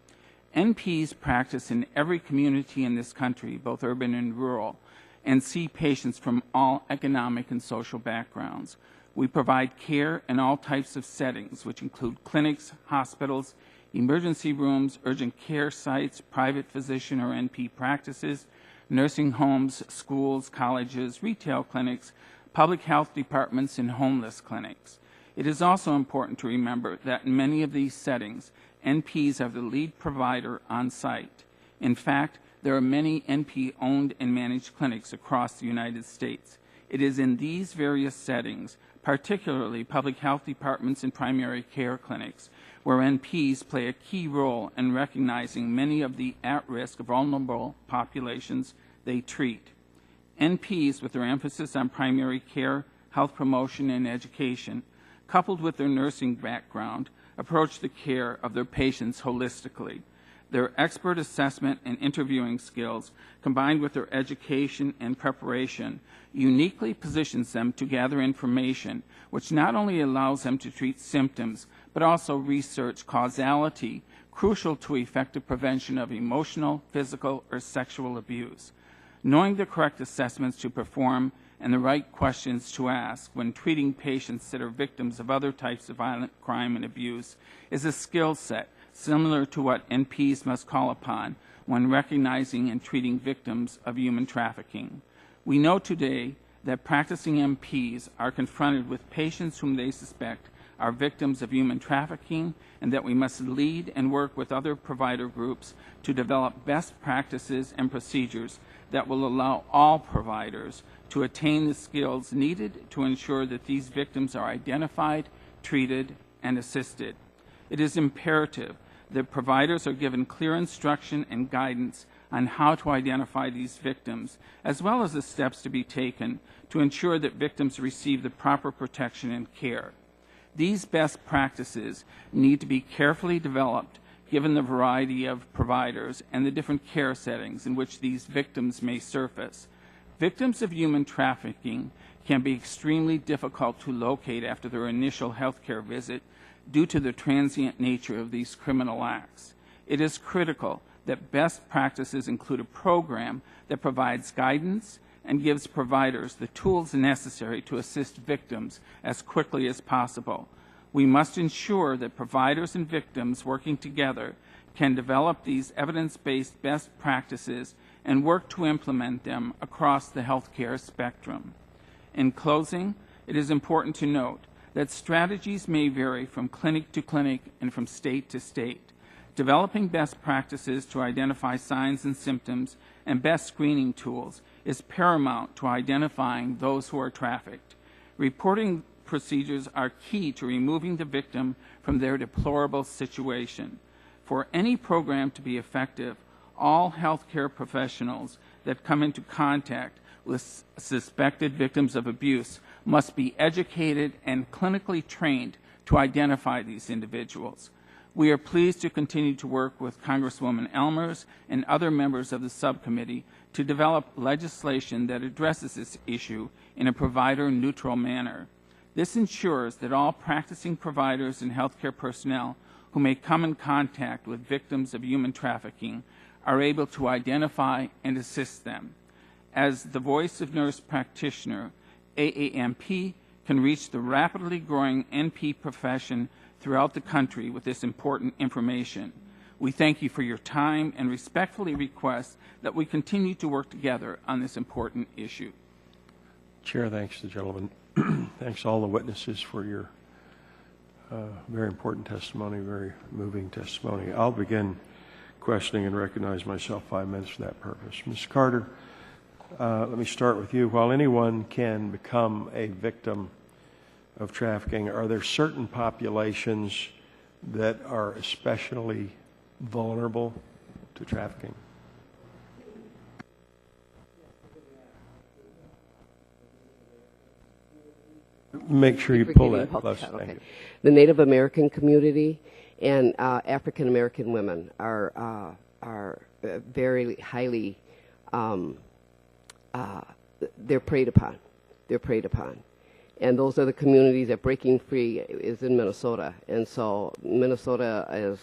NPs practice in every community in this country, both urban and rural, and see patients from all economic and social backgrounds. We provide care in all types of settings, which include clinics, hospitals, emergency rooms, urgent care sites, private physician or NP practices, nursing homes, schools, colleges, retail clinics, public health departments, and homeless clinics. It is also important to remember that in many of these settings, NPs are the lead provider on site. In fact, there are many NP-owned and managed clinics across the United States. It is in these various settings, particularly public health departments and primary care clinics, where NPs play a key role in recognizing many of the at-risk vulnerable populations they treat. NPs, with their emphasis on primary care, health promotion, and education, coupled with their nursing background, approach the care of their patients holistically. Their expert assessment and interviewing skills, combined with their education and preparation, uniquely positions them to gather information, which not only allows them to treat symptoms, but also research causality, crucial to effective prevention of emotional, physical, or sexual abuse. Knowing the correct assessments to perform and the right questions to ask when treating patients that are victims of other types of violent crime and abuse is a skill set similar to what NPs must call upon when recognizing and treating victims of human trafficking. We know today that practicing NPs are confronted with patients whom they suspect are victims of human trafficking, and that we must lead and work with other provider groups to develop best practices and procedures that will allow all providers to attain the skills needed to ensure that these victims are identified, treated, and assisted. It is imperative that providers are given clear instruction and guidance on how to identify these victims, as well as the steps to be taken to ensure that victims receive the proper protection and care. These best practices need to be carefully developed given the variety of providers and the different care settings in which these victims may surface. Victims of human trafficking can be extremely difficult to locate after their initial health care visit due to the transient nature of these criminal acts. It is critical that best practices include a program that provides guidance and gives providers the tools necessary to assist victims as quickly as possible. We must ensure that providers and victims working together can develop these evidence-based best practices and work to implement them across the healthcare spectrum. In closing, it is important to note that strategies may vary from clinic to clinic and from state to state. Developing best practices to identify signs and symptoms and best screening tools is paramount to identifying those who are trafficked. Reporting procedures are key to removing the victim from their deplorable situation. For any program to be effective, all healthcare professionals that come into contact with suspected victims of abuse must be educated and clinically trained to identify these individuals. We are pleased to continue to work with Congresswoman Elmers and other members of the subcommittee to develop legislation that addresses this issue in a provider-neutral manner. This ensures that all practicing providers and healthcare personnel who may come in contact with victims of human trafficking are able to identify and assist them. As the voice of nurse practitioner, AAMP can reach the rapidly growing NP profession throughout the country with this important information. We thank you for your time and respectfully request that we continue to work together on this important issue. Chair, thanks to the gentleman. Thanks to all the witnesses for your very important testimony, very moving testimony. I'll begin questioning and recognize myself 5 minutes for that purpose. Ms. Carter, let me start with you. While anyone can become a victim of trafficking, are there certain populations that are especially vulnerable to trafficking? Make sure you pull that close. Thank you. The Native American community and African American women are very highly they're preyed upon. They're preyed upon, and those are the communities that Breaking Free is in Minnesota. And so Minnesota is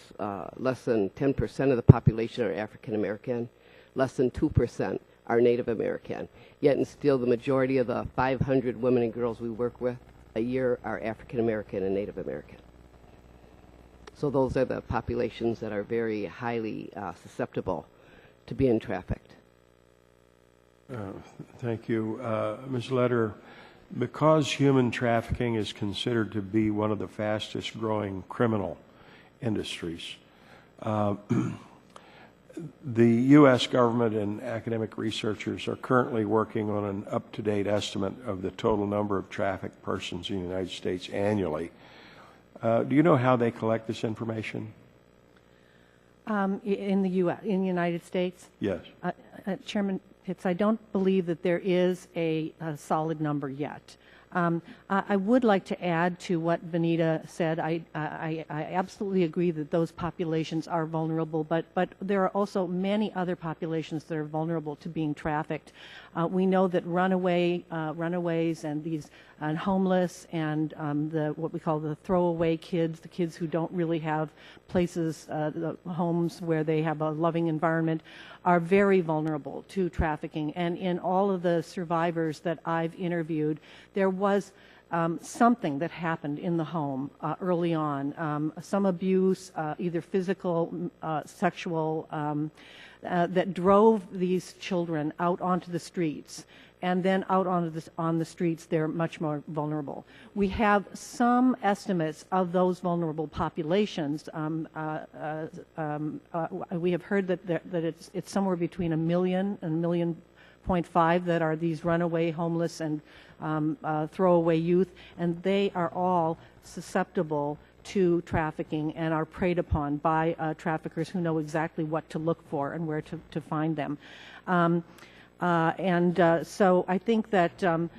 less than 10% of the population are African American, less than 2% are Native American. Yet and still, the majority of the 500 women and girls we work with a year are African American and Native American. So those are the populations that are very highly susceptible to being trafficked. Thank you. Ms. Leder, because human trafficking is considered to be one of the fastest growing criminal industries, the U.S. government and academic researchers are currently working on an up-to-date estimate of the total number of trafficked persons in the United States annually. Do you know how they collect this information? In the U.S., in the United States? Yes. Chairman Pitts, I don't believe that there is a solid number yet. I would like to add to what Vanita said. I absolutely agree that those populations are vulnerable, but there are also many other populations that are vulnerable to being trafficked. We know that runaways and these homeless and what we call the throwaway kids, the kids who don't really have places, homes where they have a loving environment, are very vulnerable to trafficking. And in all of the survivors that I've interviewed, there was something that happened in the home early on, some abuse, either physical, sexual, that drove these children out onto the streets. And then out on the streets, they're much more vulnerable. We have some estimates of those vulnerable populations. We have heard that it's somewhere between 1 million and 1.5 million that are these runaway, homeless, and throwaway youth, and they are all susceptible to trafficking and are preyed upon by traffickers who know exactly what to look for and where to find them. So I think that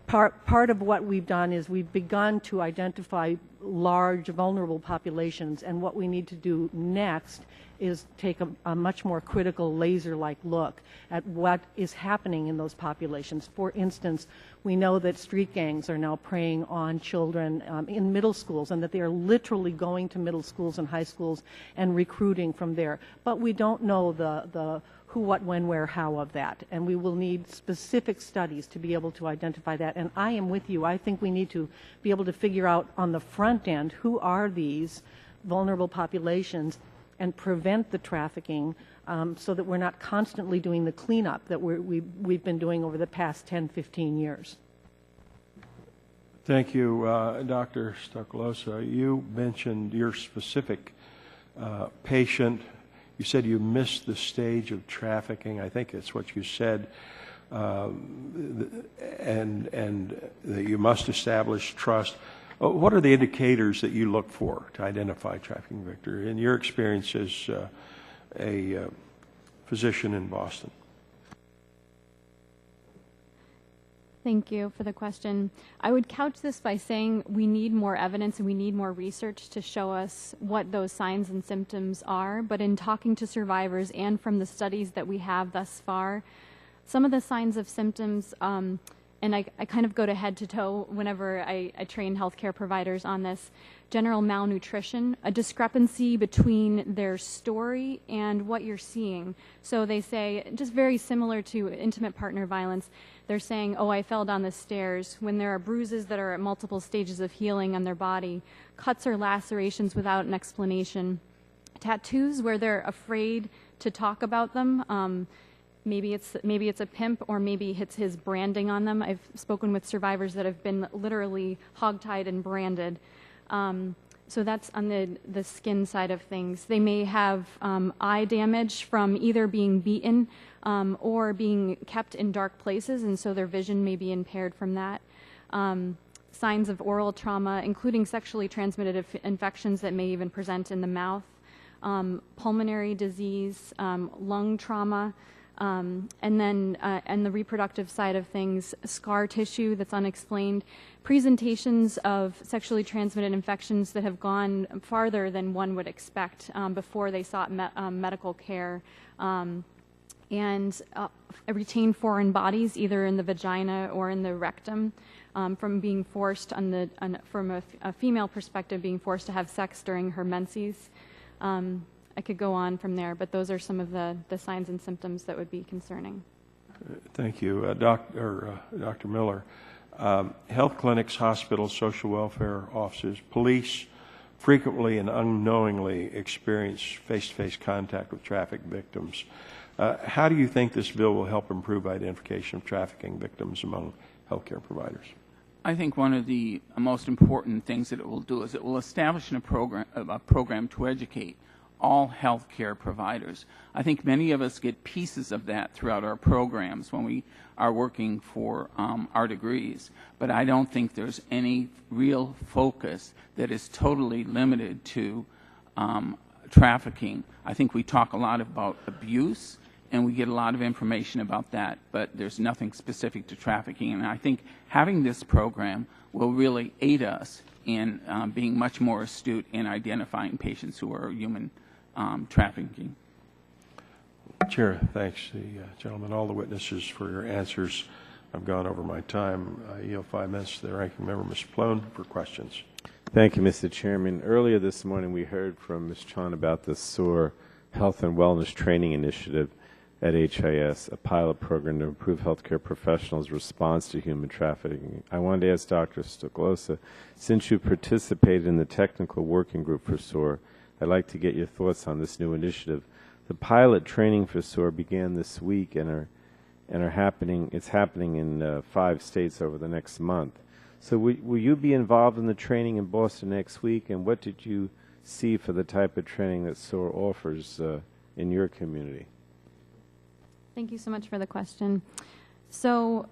part of what we've done is we've begun to identify large vulnerable populations, and what we need to do next is take a much more critical laser-like look at what is happening in those populations. For instance, we know that street gangs are now preying on children in middle schools, and that they are literally going to middle schools and high schools and recruiting from there. But we don't know the who, what, when, where, how of that. And we will need specific studies to be able to identify that. And I am with you. I think we need to be able to figure out on the front end who are these vulnerable populations and prevent the trafficking so that we're not constantly doing the cleanup that we've been doing over the past 10, 15 years. Thank you, Dr. Stucklosa. You mentioned your specific patient. You said you missed the stage of trafficking. I think that's what you said. And that you must establish trust. What are the indicators that you look for to identify trafficking victor in your experience as a physician in Boston? Thank you for the question. I would couch this by saying we need more evidence and we need more research to show us what those signs and symptoms are. But in talking to survivors and from the studies that we have thus far, some of the signs of symptoms, and I kind of go to head to toe whenever I train healthcare providers on this, general malnutrition, a discrepancy between their story and what you're seeing. So they say, just very similar to intimate partner violence, they're saying, oh, I fell down the stairs, when there are bruises that are at multiple stages of healing on their body, cuts or lacerations without an explanation, tattoos where they're afraid to talk about them. Maybe it's a pimp, or maybe it's his branding on them. I've spoken with survivors that have been literally hogtied and branded. So that's on the skin side of things. They may have eye damage from either being beaten or being kept in dark places, and so their vision may be impaired from that. Signs of oral trauma, including sexually transmitted infections that may even present in the mouth, pulmonary disease, lung trauma, and then and the reproductive side of things, scar tissue that's unexplained, presentations of sexually transmitted infections that have gone farther than one would expect before they sought medical care, and retained foreign bodies either in the vagina or in the rectum, from being forced from a female perspective, being forced to have sex during her menses. I could go on from there, but those are some of the signs and symptoms that would be concerning. Thank you. Dr. Miller, health clinics, hospitals, social welfare offices, police frequently and unknowingly experience face-to-face contact with trafficked victims. How do you think this bill will help improve identification of trafficking victims among healthcare providers? I think one of the most important things that it will do is it will establish a program to educate all healthcare providers. I think many of us get pieces of that throughout our programs when we are working for our degrees, but I don't think there's any real focus that is totally limited to trafficking. I think we talk a lot about abuse, and we get a lot of information about that, but there's nothing specific to trafficking. And I think having this program will really aid us in being much more astute in identifying patients who are human trafficking. Chair, thanks the gentlemen, all the witnesses for your answers. I've gone over my time. I yield 5 minutes to the ranking member, Mr. Plone, for questions. Thank you, Mr. Chairman. Earlier this morning, we heard from Ms. Chon about the SOAR Health and Wellness Training Initiative at HIS, a pilot program to improve healthcare professionals' response to human trafficking. I wanted to ask Dr. Stoklosa, since you participated in the technical working group for SOAR, I'd like to get your thoughts on this new initiative. The pilot training for SOAR began this week and it's happening in 5 states over the next month. So will you be involved in the training in Boston next week, and what did you see for the type of training that SOAR offers in your community? Thank you so much for the question. So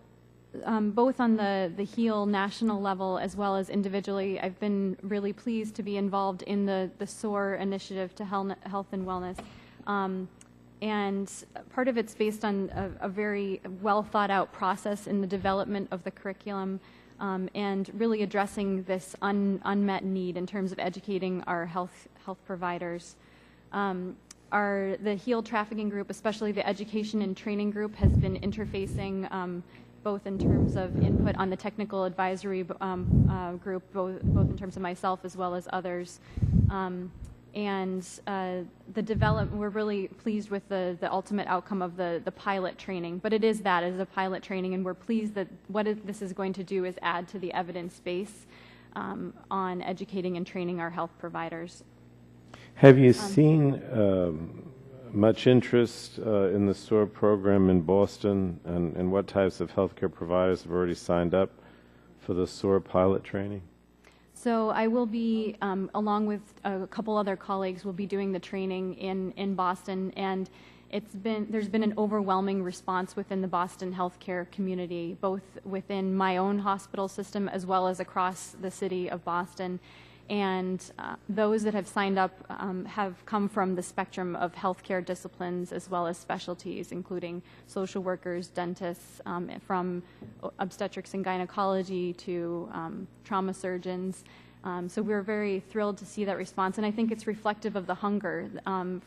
both on the HEAL national level as well as individually, I've been really pleased to be involved in the SOAR initiative to health and wellness. And part of it's based on a very well thought out process in the development of the curriculum, and really addressing this unmet need in terms of educating our health providers. The HEAL trafficking group, especially the education and training group, has been interfacing both in terms of input on the technical advisory group, both in terms of myself as well as others. We're really pleased with the ultimate outcome of the pilot training, but it is a pilot training, and we're pleased that this is going to do is add to the evidence base on educating and training our health providers. Have you seen much interest in the SOAR program in Boston, and what types of healthcare providers have already signed up for the SOAR pilot training? So I will be, along with a couple other colleagues, will be doing the training in Boston, and there's been an overwhelming response within the Boston healthcare community, both within my own hospital system as well as across the city of Boston. And those that have signed up have come from the spectrum of healthcare disciplines as well as specialties, including social workers, dentists, from obstetrics and gynecology to trauma surgeons. So we're very thrilled to see that response, and I think it's reflective of the hunger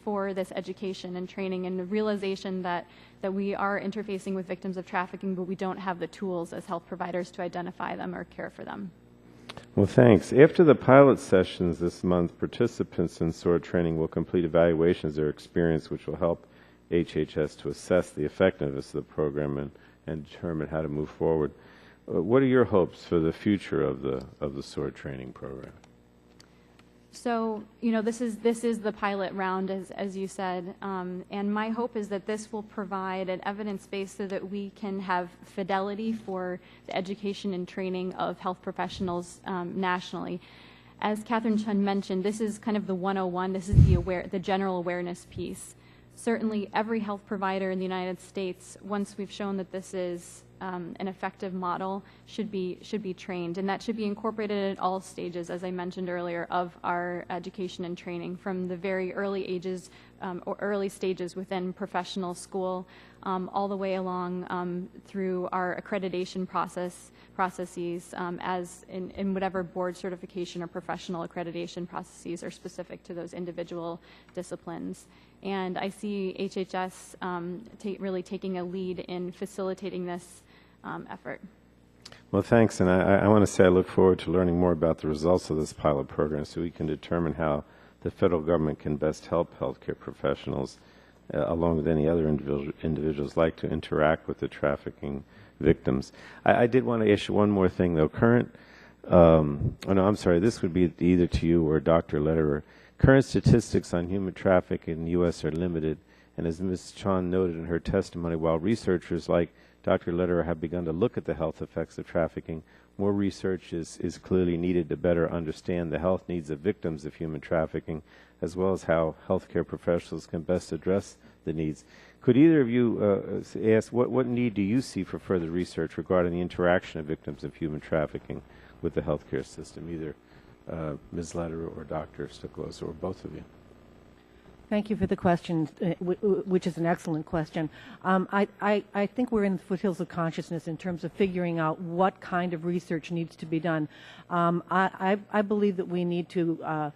for this education and training and the realization that we are interfacing with victims of trafficking, but we don't have the tools as health providers to identify them or care for them. Well, thanks. After the pilot sessions this month, participants in SWORD training will complete evaluations of their experience, which will help HHS to assess the effectiveness of the program and determine how to move forward. What are your hopes for the future of the SWORD training program? So, you know, this is the pilot round, as you said, and my hope is that this will provide an evidence base so that we can have fidelity for the education and training of health professionals nationally. As Catherine Chun mentioned, this is kind of the 101. This is the general awareness piece. Certainly, every health provider in the United States, once we've shown that this is an effective model, should be trained, and that should be incorporated at all stages, as I mentioned earlier, of our education and training, from the very early ages or early stages within professional school, all the way along through our accreditation processes, as in whatever board certification or professional accreditation processes are specific to those individual disciplines. And I see HHS really taking a lead in facilitating this effort. Well, thanks, and I want to say I look forward to learning more about the results of this pilot program so we can determine how the federal government can best help healthcare professionals, along with any other individuals, like to interact with the trafficking victims. I did want to issue one more thing, though. This would be either to you or Dr. Lederer. Current statistics on human trafficking in the U.S. are limited, and as Ms. Chon noted in her testimony, while researchers like Dr. Lederer have begun to look at the health effects of trafficking, more research is clearly needed to better understand the health needs of victims of human trafficking, as well as how healthcare professionals can best address the needs. Could either of you ask what need do you see for further research regarding the interaction of victims of human trafficking with the healthcare system, either Ms. Lederer or Dr. Stucklos, or both of you? Thank you for the question, which is an excellent question. I think we're in the foothills of consciousness in terms of figuring out what kind of research needs to be done. I believe that we need to,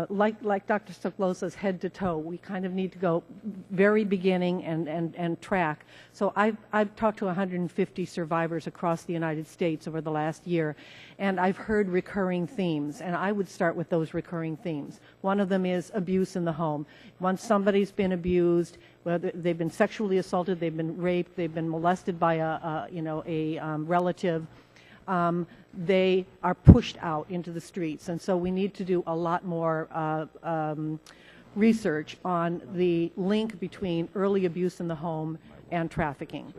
like Dr. Stucklos says, head to toe. We kind of need to go very beginning and track. So I've talked to 150 survivors across the United States over the last year, and I've heard recurring themes, and I would start with those recurring themes. One of them is abuse in the home. Once somebody's been abused, whether they've been sexually assaulted, they've been raped, they've been molested by a relative, they are pushed out into the streets. And so we need to do a lot more research on the link between early abuse in the home and trafficking.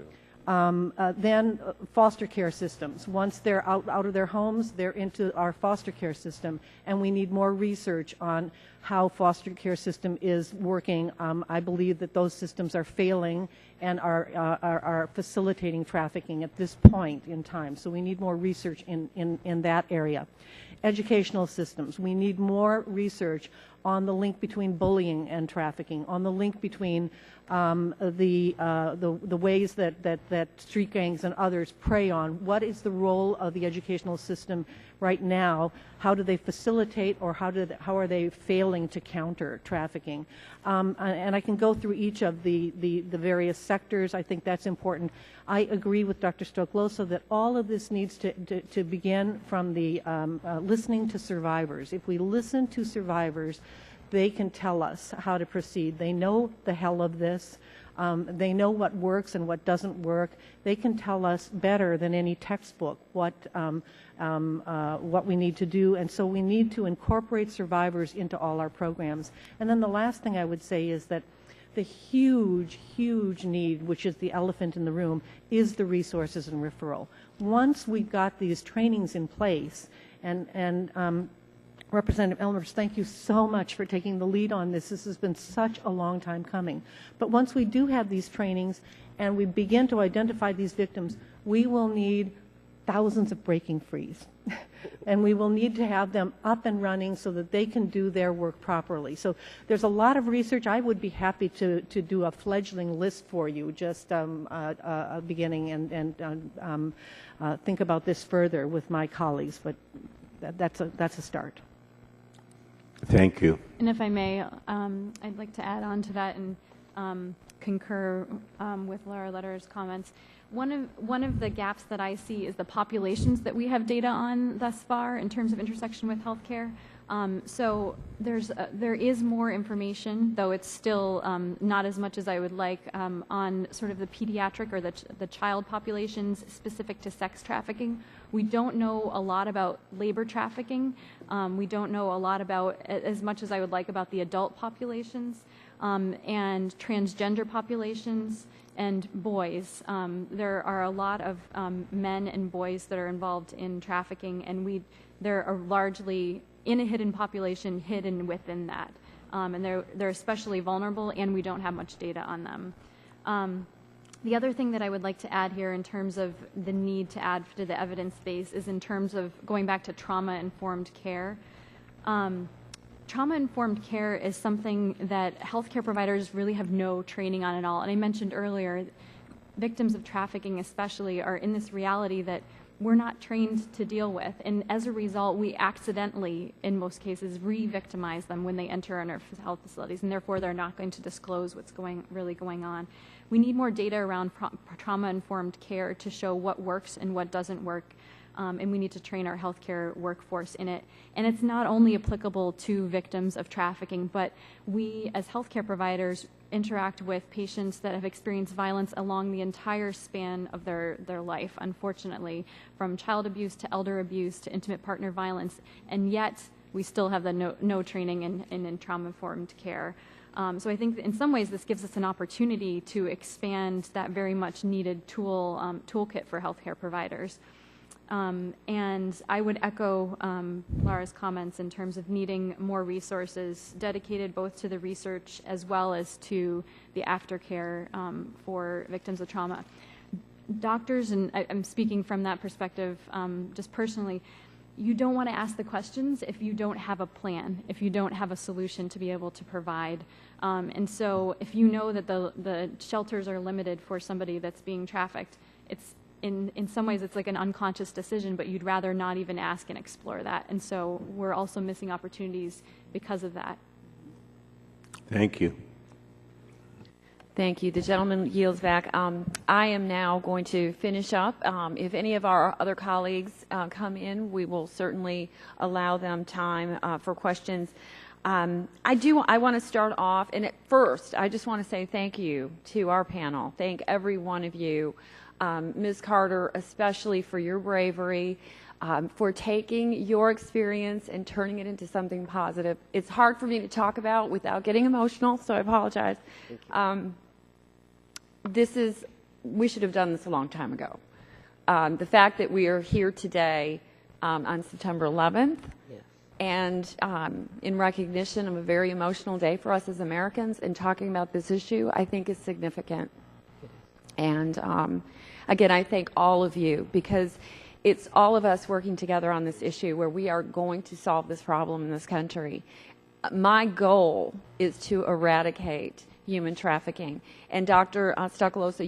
Then foster care systems. Once they're out of their homes, they're into our foster care system, and we need more research on how foster care system is working. I believe that those systems are failing and are facilitating trafficking at this point in time. So we need more research in that area. Educational systems. We need more research on the link between bullying and trafficking, on the link between the ways that street gangs and others prey on. What is the role of the educational system right now? How do they facilitate, or how are they failing to counter trafficking? And I can go through each of the various sectors. I think that's important. I agree with Dr. Stoklosa that all of this needs to begin from the listening to survivors. If we listen to survivors, they can tell us how to proceed. They know the hell of this. They know what works and what doesn't work. They can tell us better than any textbook what we need to do. And so we need to incorporate survivors into all our programs. And then the last thing I would say is that the huge, huge need, which is the elephant in the room, is the resources and referral. Once we got these trainings in place, and Representative Elmers, thank you so much for taking the lead on this. This has been such a long time coming. But once we do have these trainings and we begin to identify these victims, we will need thousands of breaking frees. and we will need to have them up and running so that they can do their work properly. So there's a lot of research. I would be happy to do a fledgling list for you, just a beginning, and think about this further with my colleagues, but that's a start. Thank you. And if I may, I'd like to add on to that and concur with Laura Letter's comments. One of the gaps that I see is the populations that we have data on thus far in terms of intersection with healthcare. So there is more information, though it's still not as much as I would like, on sort of the pediatric or the child populations specific to sex trafficking. We don't know a lot about labor trafficking. We don't know a lot about, as much as I would like, about the adult populations and transgender populations and boys. There are a lot of men and boys that are involved in trafficking, and there are largely in a hidden population hidden within that. And they're especially vulnerable, and we don't have much data on them. The other thing that I would like to add here in terms of the need to add to the evidence base is in terms of going back to trauma-informed care. Trauma-informed care is something that healthcare providers really have no training on at all. And I mentioned earlier, victims of trafficking especially are in this reality that we're not trained to deal with. And as a result, we accidentally, in most cases, re-victimize them when they enter our health facilities, and therefore they're not going to disclose what's really going on. We need more data around trauma-informed care to show what works and what doesn't work. And we need to train our healthcare workforce in it. And it's not only applicable to victims of trafficking, but we as healthcare providers interact with patients that have experienced violence along the entire span of their life, unfortunately, from child abuse to elder abuse to intimate partner violence, and yet we still have the no training in trauma-informed care. So I think in some ways this gives us an opportunity to expand that very much needed toolkit for healthcare providers. And I would echo Laura's comments in terms of needing more resources dedicated both to the research as well as to the aftercare for victims of trauma. Doctors, and I'm speaking from that perspective just personally, you don't want to ask the questions if you don't have a plan, if you don't have a solution to be able to provide. And so if you know that the shelters are limited for somebody that's being trafficked, it's in some ways it's like an unconscious decision, but you'd rather not even ask and explore that. And so we're also missing opportunities because of that. Thank you. Thank you. The gentleman yields back. I am now going to finish up. If any of our other colleagues come in, we will certainly allow them time for questions. I want to start off, and at first, I just want to say thank you to our panel. Thank every one of you. Ms. Carter, especially for your bravery, for taking your experience and turning it into something positive. It's hard for me to talk about without getting emotional, so I apologize. We should have done this a long time ago. The fact that we are here today on September 11th, Yes. and in recognition of a very emotional day for us as Americans and talking about this issue, I think is significant. And again, I thank all of you, because it's all of us working together on this issue where we are going to solve this problem in this country. My goal is to eradicate human trafficking. And Dr. Stuckalosa,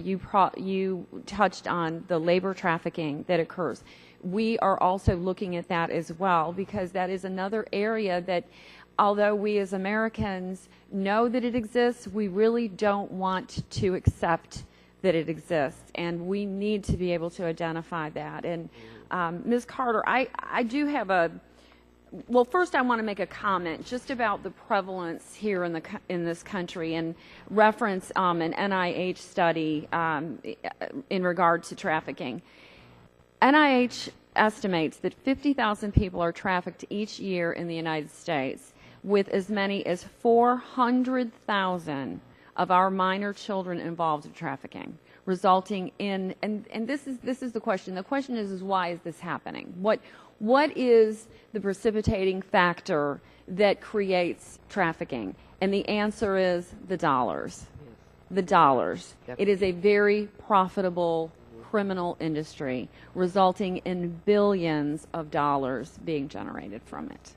you touched on the labor trafficking that occurs. We are also looking at that as well, because that is another area that, although we as Americans know that it exists, we really don't want to accept that it exists, and we need to be able to identify that. And Ms. Carter, I do have well, first I want to make a comment just about the prevalence here in this country and reference an NIH study in regard to trafficking. NIH estimates that 50,000 people are trafficked each year in the United States, with as many as 400,000 of our minor children involved in trafficking, resulting in, and this is the question. The question is why is this happening? What is the precipitating factor that creates trafficking? And the answer is the dollars. The dollars. It is a very profitable criminal industry, resulting in billions of dollars being generated from it.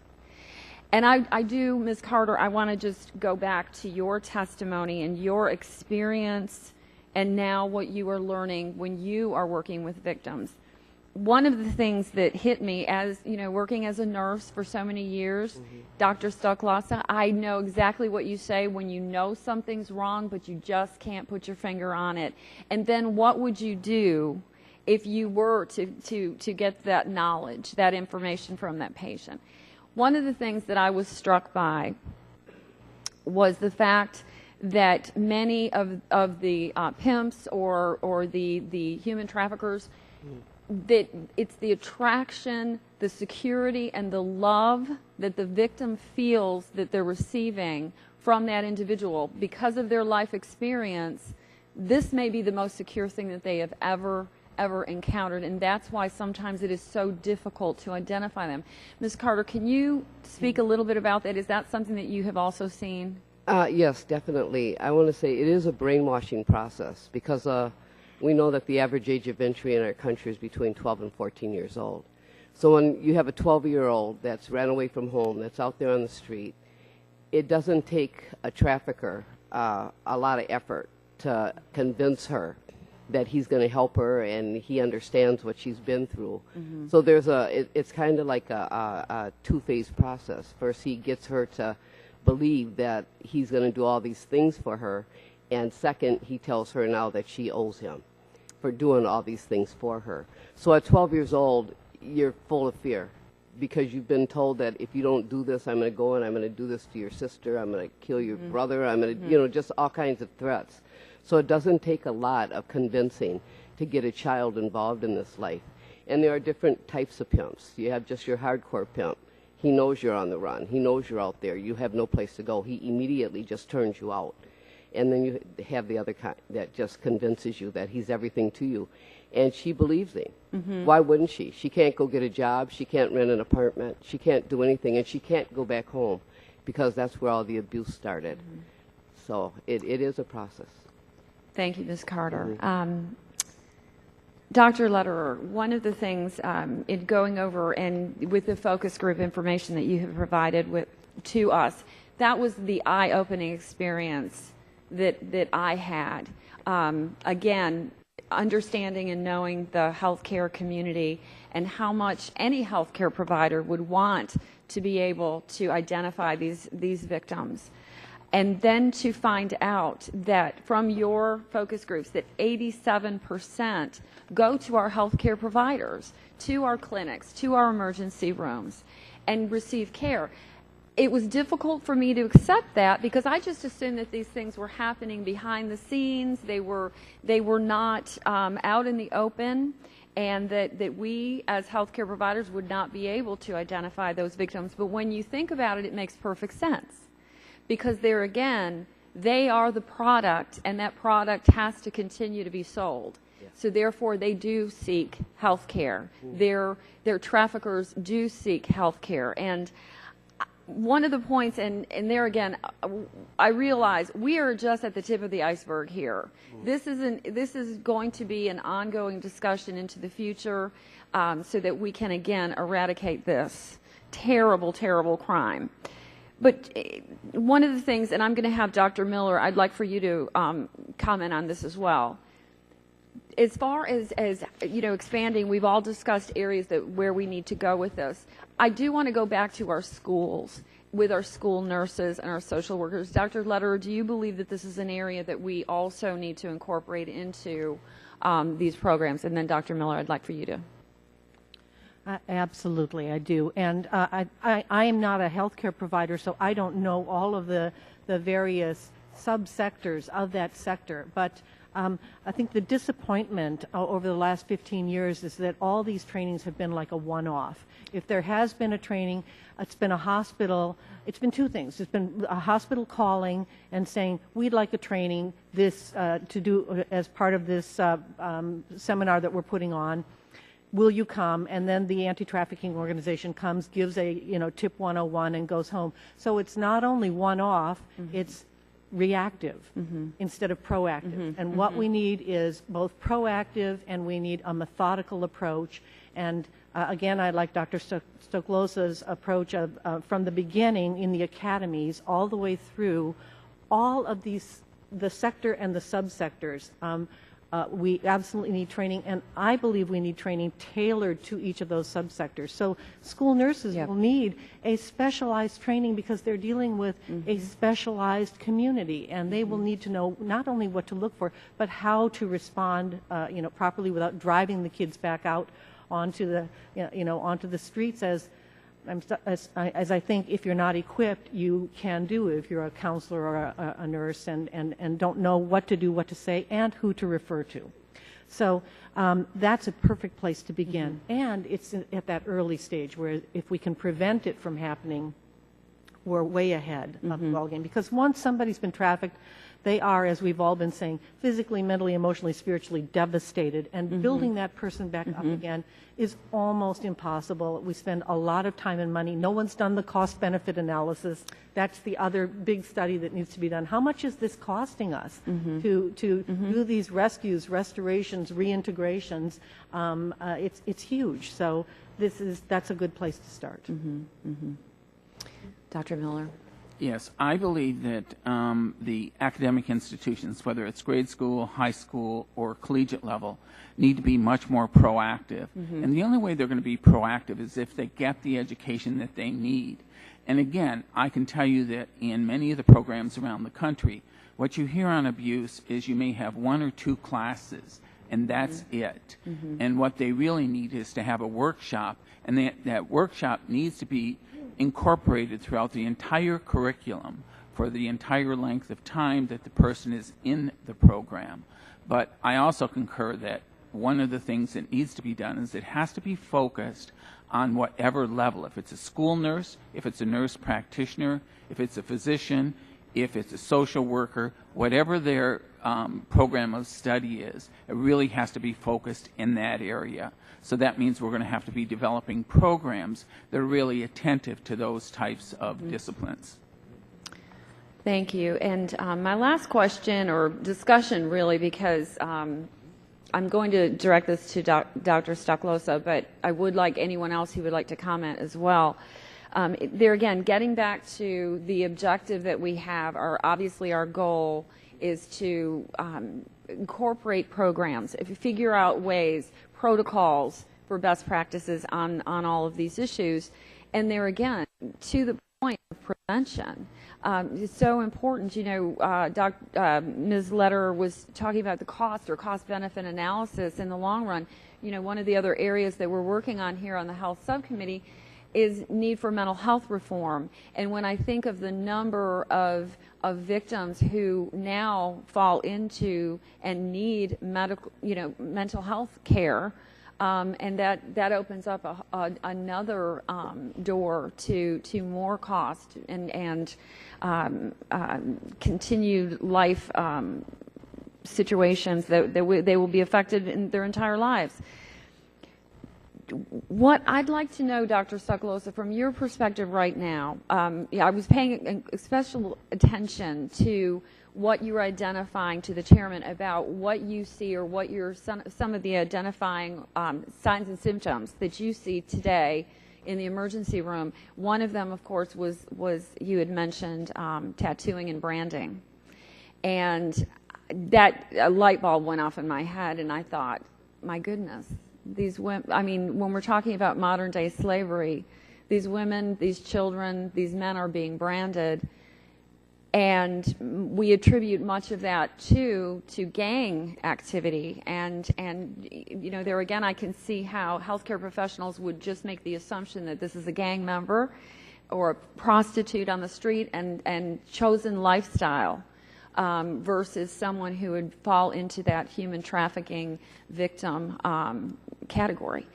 And I do, Ms. Carter, I want to just go back to your testimony and your experience and now what you are learning when you are working with victims. One of the things that hit me as, working as a nurse for so many years, Dr. Stucklasa, I know exactly what you say when you know something's wrong, but you just can't put your finger on it. And then what would you do if you were to get that knowledge, that information from that patient? One of the things that I was struck by was the fact that many of the pimps or the human traffickers, that it's the attraction, the security, and the love that the victim feels that they're receiving from that individual because of their life experience. This may be the most secure thing that they have ever encountered, and that's why sometimes it is so difficult to identify them. Ms. Carter, can you speak a little bit about that? Is that something that you have also seen? Yes, definitely. I want to say it is a brainwashing process because we know that the average age of entry in our country is between 12 and 14 years old. So when you have a 12-year-old that's ran away from home, that's out there on the street, it doesn't take a trafficker a lot of effort to convince her that he's going to help her and he understands what she's been through. Mm-hmm. So there's it's kind of like a two-phase process. First, he gets her to believe that he's going to do all these things for her, and second, he tells her now that she owes him for doing all these things for her. So at 12 years old, you're full of fear because you've been told that if you don't do this, I'm going to go and I'm going to do this to your sister, I'm going to kill your brother, I'm going to, just all kinds of threats. So it doesn't take a lot of convincing to get a child involved in this life. And there are different types of pimps. You have just your hardcore pimp. He knows you're on the run. He knows you're out there. You have no place to go. He immediately just turns you out. And then you have the other kind that just convinces you that he's everything to you. And she believes him. Mm-hmm. Why wouldn't she? She can't go get a job. She can't rent an apartment. She can't do anything. And she can't go back home because that's where all the abuse started. Mm-hmm. So it is a process. Thank you, Ms. Carter. Mm-hmm. Dr. Lederer, one of the things in going over and with the focus group information that you have provided to us, that was the eye-opening experience that I had. Again, understanding and knowing the healthcare community and how much any healthcare provider would want to be able to identify these victims. And then to find out that from your focus groups that 87% go to our healthcare providers, to our clinics, to our emergency rooms, and receive care. It was difficult for me to accept that because I just assumed that these things were happening behind the scenes. They were not out in the open, and that we as healthcare providers would not be able to identify those victims. But when you think about it, it makes perfect sense. Because there again, they are the product, and that product has to continue to be sold. Yeah. So therefore, they do seek health care. Their traffickers do seek health care. And one of the points, and there again, I realize we are just at the tip of the iceberg here. This is going to be an ongoing discussion into the future so that we can again eradicate this terrible, terrible crime. But one of the things, and I'm going to have Dr. Miller, I'd like for you to comment on this as well. As far as expanding, we've all discussed areas where we need to go with this. I do want to go back to our schools with our school nurses and our social workers. Dr. Lederer, do you believe that this is an area that we also need to incorporate into these programs? And then Dr. Miller, I'd like for you to. Absolutely, I do. And I am not a healthcare provider, so I don't know all of the various subsectors of that sector. But I think the disappointment over the last 15 years is that all these trainings have been like a one-off. If there has been a training, it's been a hospital. It's been two things. It's been a hospital calling and saying, we'd like a training to do as part of this seminar that we're putting on. Will you come? And then the anti-trafficking organization comes, gives a tip 101 and goes home. So it's not only one-off, it's reactive instead of proactive. And what we need is both proactive and we need a methodical approach. And again, I like Dr. Stoklosa's approach of from the beginning in the academies all the way through all of these, the sector and the subsectors. We absolutely need training, and I believe we need training tailored to each of those subsectors. So school nurses will need a specialized training because they're dealing with a specialized community, and they will need to know not only what to look for, but how to respond, properly without driving the kids back out onto the, onto the streets as I think if you're not equipped, you can do if you're a counselor or a nurse and don't know what to do, what to say, and who to refer to. So that's a perfect place to begin. And it's at that early stage where if we can prevent it from happening, we're way ahead of the ballgame. Because once somebody's been trafficked, they are, as we've all been saying, physically, mentally, emotionally, spiritually devastated. And building that person back up again is almost impossible. We spend a lot of time and money. No one's done the cost-benefit analysis. That's the other big study that needs to be done. How much is this costing us to do these rescues, restorations, reintegrations? It's huge. So that's a good place to start. Dr. Miller. Yes, I believe that the academic institutions, whether it's grade school, high school, or collegiate level, need to be much more proactive. And the only way they're going to be proactive is if they get the education that they need. And again, I can tell you that in many of the programs around the country, what you hear on abuse is you may have 1 or 2 classes, and that's it. And what they really need is to have a workshop, and that workshop needs to be incorporated throughout the entire curriculum for the entire length of time that the person is in the program. But I also concur that one of the things that needs to be done is it has to be focused on whatever level. If it's a school nurse, if it's a nurse practitioner, if it's a physician, if it's a social worker, whatever their program of study is, it really has to be focused in that area. So that means we're going to have to be developing programs that are really attentive to those types of disciplines. Thank you. And my last question or discussion, really, because I'm going to direct this to Dr. Stoklosa, but I would like anyone else who would like to comment as well. There again, getting back to the objective that we have, obviously our goal is to incorporate programs, if you figure out ways, protocols for best practices on all of these issues. And there again, to the point of prevention. It's so important. Ms. Lederer was talking about the cost or cost-benefit analysis in the long run. One of the other areas that we're working on here on the Health Subcommittee is need for mental health reform. And when I think of the number of victims who now fall into and need mental health care, and that opens up another door to more cost and continued life situations that they will be affected in their entire lives. What I'd like to know, Dr. Stoklosa, from your perspective right now, I was paying special attention to what you were identifying to the chairman about what you see or what some of the identifying signs and symptoms that you see today in the emergency room. One of them, of course, was you had mentioned tattooing and branding. And that light bulb went off in my head, and I thought, my goodness. These women, when we're talking about modern day slavery, these women, these children, these men are being branded, and we attribute much of that to gang activity. And there again, I can see how healthcare professionals would just make the assumption that this is a gang member or a prostitute on the street and chosen lifestyle. Versus someone who would fall into that human trafficking victim category.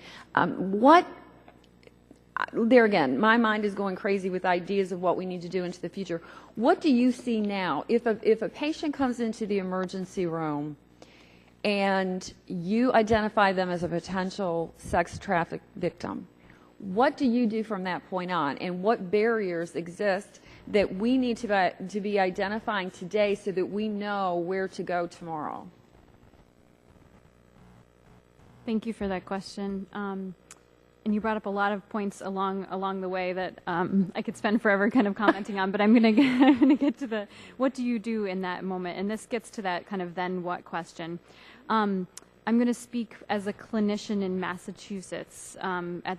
There again, my mind is going crazy with ideas of what we need to do into the future. What do you see now? If a patient comes into the emergency room and you identify them as a potential sex traffic victim, what do you do from that point on, and what barriers exist that we need to be identifying today so that we know where to go tomorrow? Thank you for that question. And you brought up a lot of points along the way that I could spend forever kind of commenting on, but I'm going to get to the what do you do in that moment, and this gets to that kind of then what question. I'm going to speak as a clinician in Massachusetts at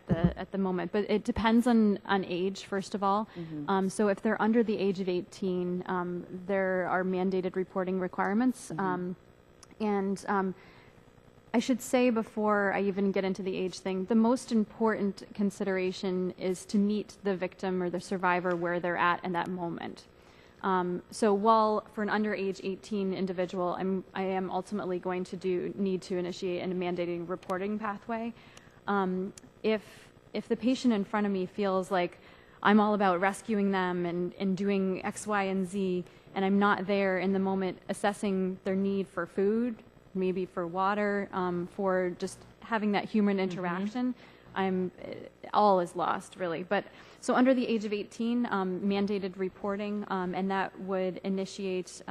the moment, but it depends on age, first of all. Mm-hmm. So if they're under the age of 18, there are mandated reporting requirements, and I should say before I even get into the age thing, the most important consideration is to meet the victim or the survivor where they're at in that moment. So while for an under age 18 individual, I am ultimately going to need to initiate a mandating reporting pathway, if the patient in front of me feels like I'm all about rescuing them and doing X, Y, and Z, and I'm not there in the moment assessing their need for food, maybe for water, for just having that human interaction, all is lost, really. But so under the age of 18, mandated reporting, and that would initiate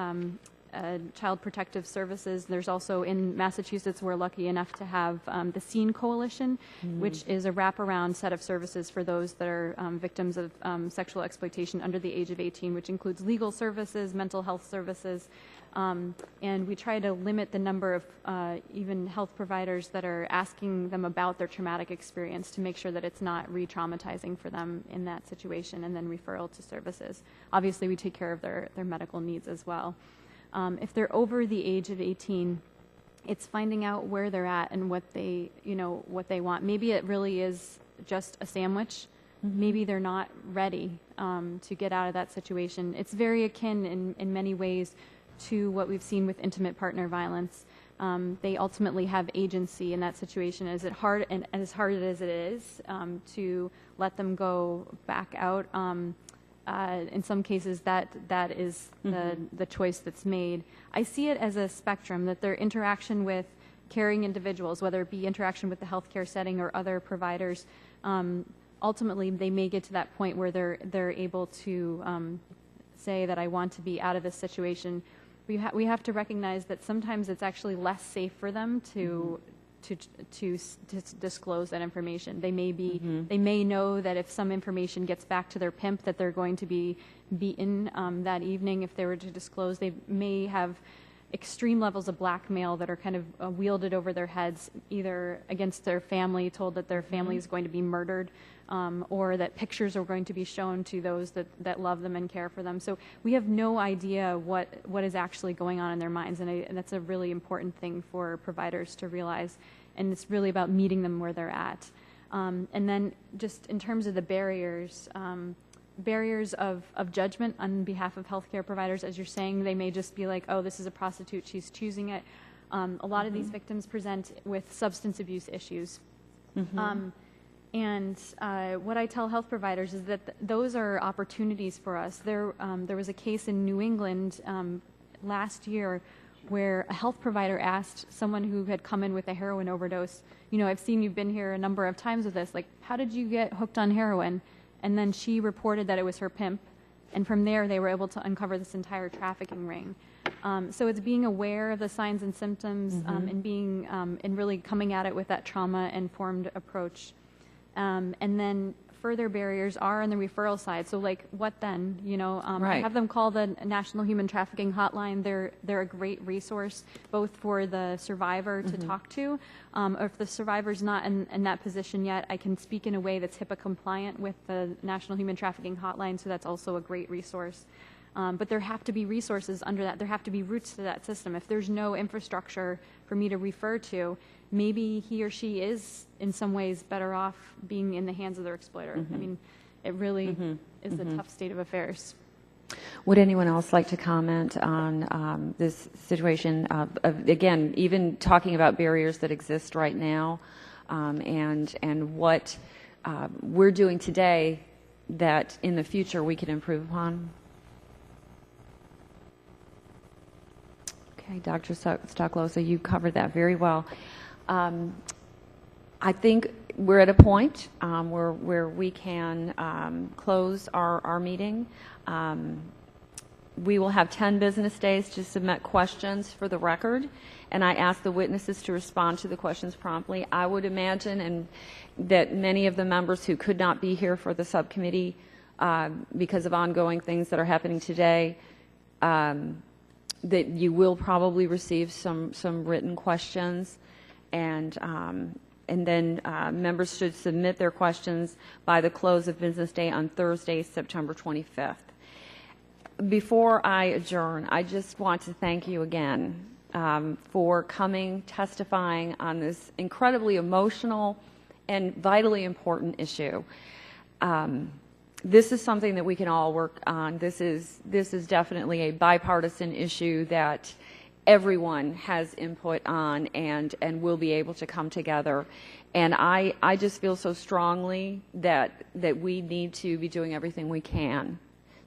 Child Protective Services. There's also in Massachusetts, we're lucky enough to have the SEEN Coalition, which is a wraparound set of services for those that are victims of sexual exploitation under the age of 18, which includes legal services, mental health services, and we try to limit the number of even health providers that are asking them about their traumatic experience to make sure that it's not re-traumatizing for them in that situation, and then referral to services. Obviously, we take care of their medical needs as well. If they're over the age of 18, it's finding out where they're at and what they want. Maybe it really is just a sandwich. Maybe they're not ready to get out of that situation. It's very akin in many ways to what we've seen with intimate partner violence. They ultimately have agency in that situation. Is it hard, and as hard as it is to let them go back out, in some cases that is the choice that's made. I see it as a spectrum, that their interaction with caring individuals, whether it be interaction with the healthcare setting or other providers, ultimately they may get to that point where they're able to say that I want to be out of this situation. We have to recognize that sometimes it's actually less safe for them to disclose that information. They may know that if some information gets back to their pimp that they're going to be beaten that evening if they were to disclose. They may have extreme levels of blackmail that are kind of wielded over their heads, either against their family, told that their family is going to be murdered, or that pictures are going to be shown to those that love them and care for them. So we have no idea what is actually going on in their minds, and that's a really important thing for providers to realize, and it's really about meeting them where they're at. And then just in terms of the barriers of judgment on behalf of healthcare providers, as you're saying, they may just be like, oh, this is a prostitute, she's choosing it. A lot of these victims present with substance abuse issues. And what I tell health providers is that those are opportunities for us. There was a case in New England last year where a health provider asked someone who had come in with a heroin overdose, I've seen you've been here a number of times with this, like, how did you get hooked on heroin? And then she reported that it was her pimp, and from there they were able to uncover this entire trafficking ring. So it's being aware of the signs and symptoms, and being and really coming at it with that trauma-informed approach. And then further barriers are on the referral side. So like, what then? I have them call the National Human Trafficking Hotline. They're a great resource, both for the survivor to talk to, or if the survivor's not in that position yet, I can speak in a way that's HIPAA compliant with the National Human Trafficking Hotline, so that's also a great resource. But there have to be resources under that. There have to be roots to that system. If there's no infrastructure for me to refer to, maybe he or she is in some ways better off being in the hands of their exploiter. I mean, it really is a tough state of affairs. Would anyone else like to comment on this situation of, again, even talking about barriers that exist right now, and what we're doing today that in the future we can improve upon? Okay, Dr. Stocklosa, you covered that very well. I think we're at a point where we can close our meeting. We will have 10 business days to submit questions for the record, and I ask the witnesses to respond to the questions promptly. I would imagine that many of the members who could not be here for the subcommittee because of ongoing things that are happening today, that you will probably receive some written questions, and then members should submit their questions by the close of business day on Thursday, September 25th. Before I adjourn, I just want to thank you again for coming, testifying on this incredibly emotional and vitally important issue. This is something that we can all work on. This is definitely a bipartisan issue that everyone has input on and will be able to come together. And I just feel so strongly that we need to be doing everything we can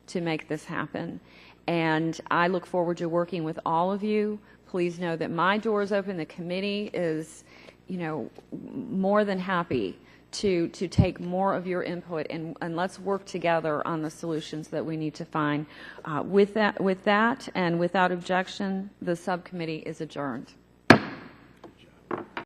to make this happen. And I look forward to working with all of you. Please know that my door is open. The committee is, more than happy to take more of your input, and let's work together on the solutions that we need to find. With that, and without objection, the subcommittee is adjourned.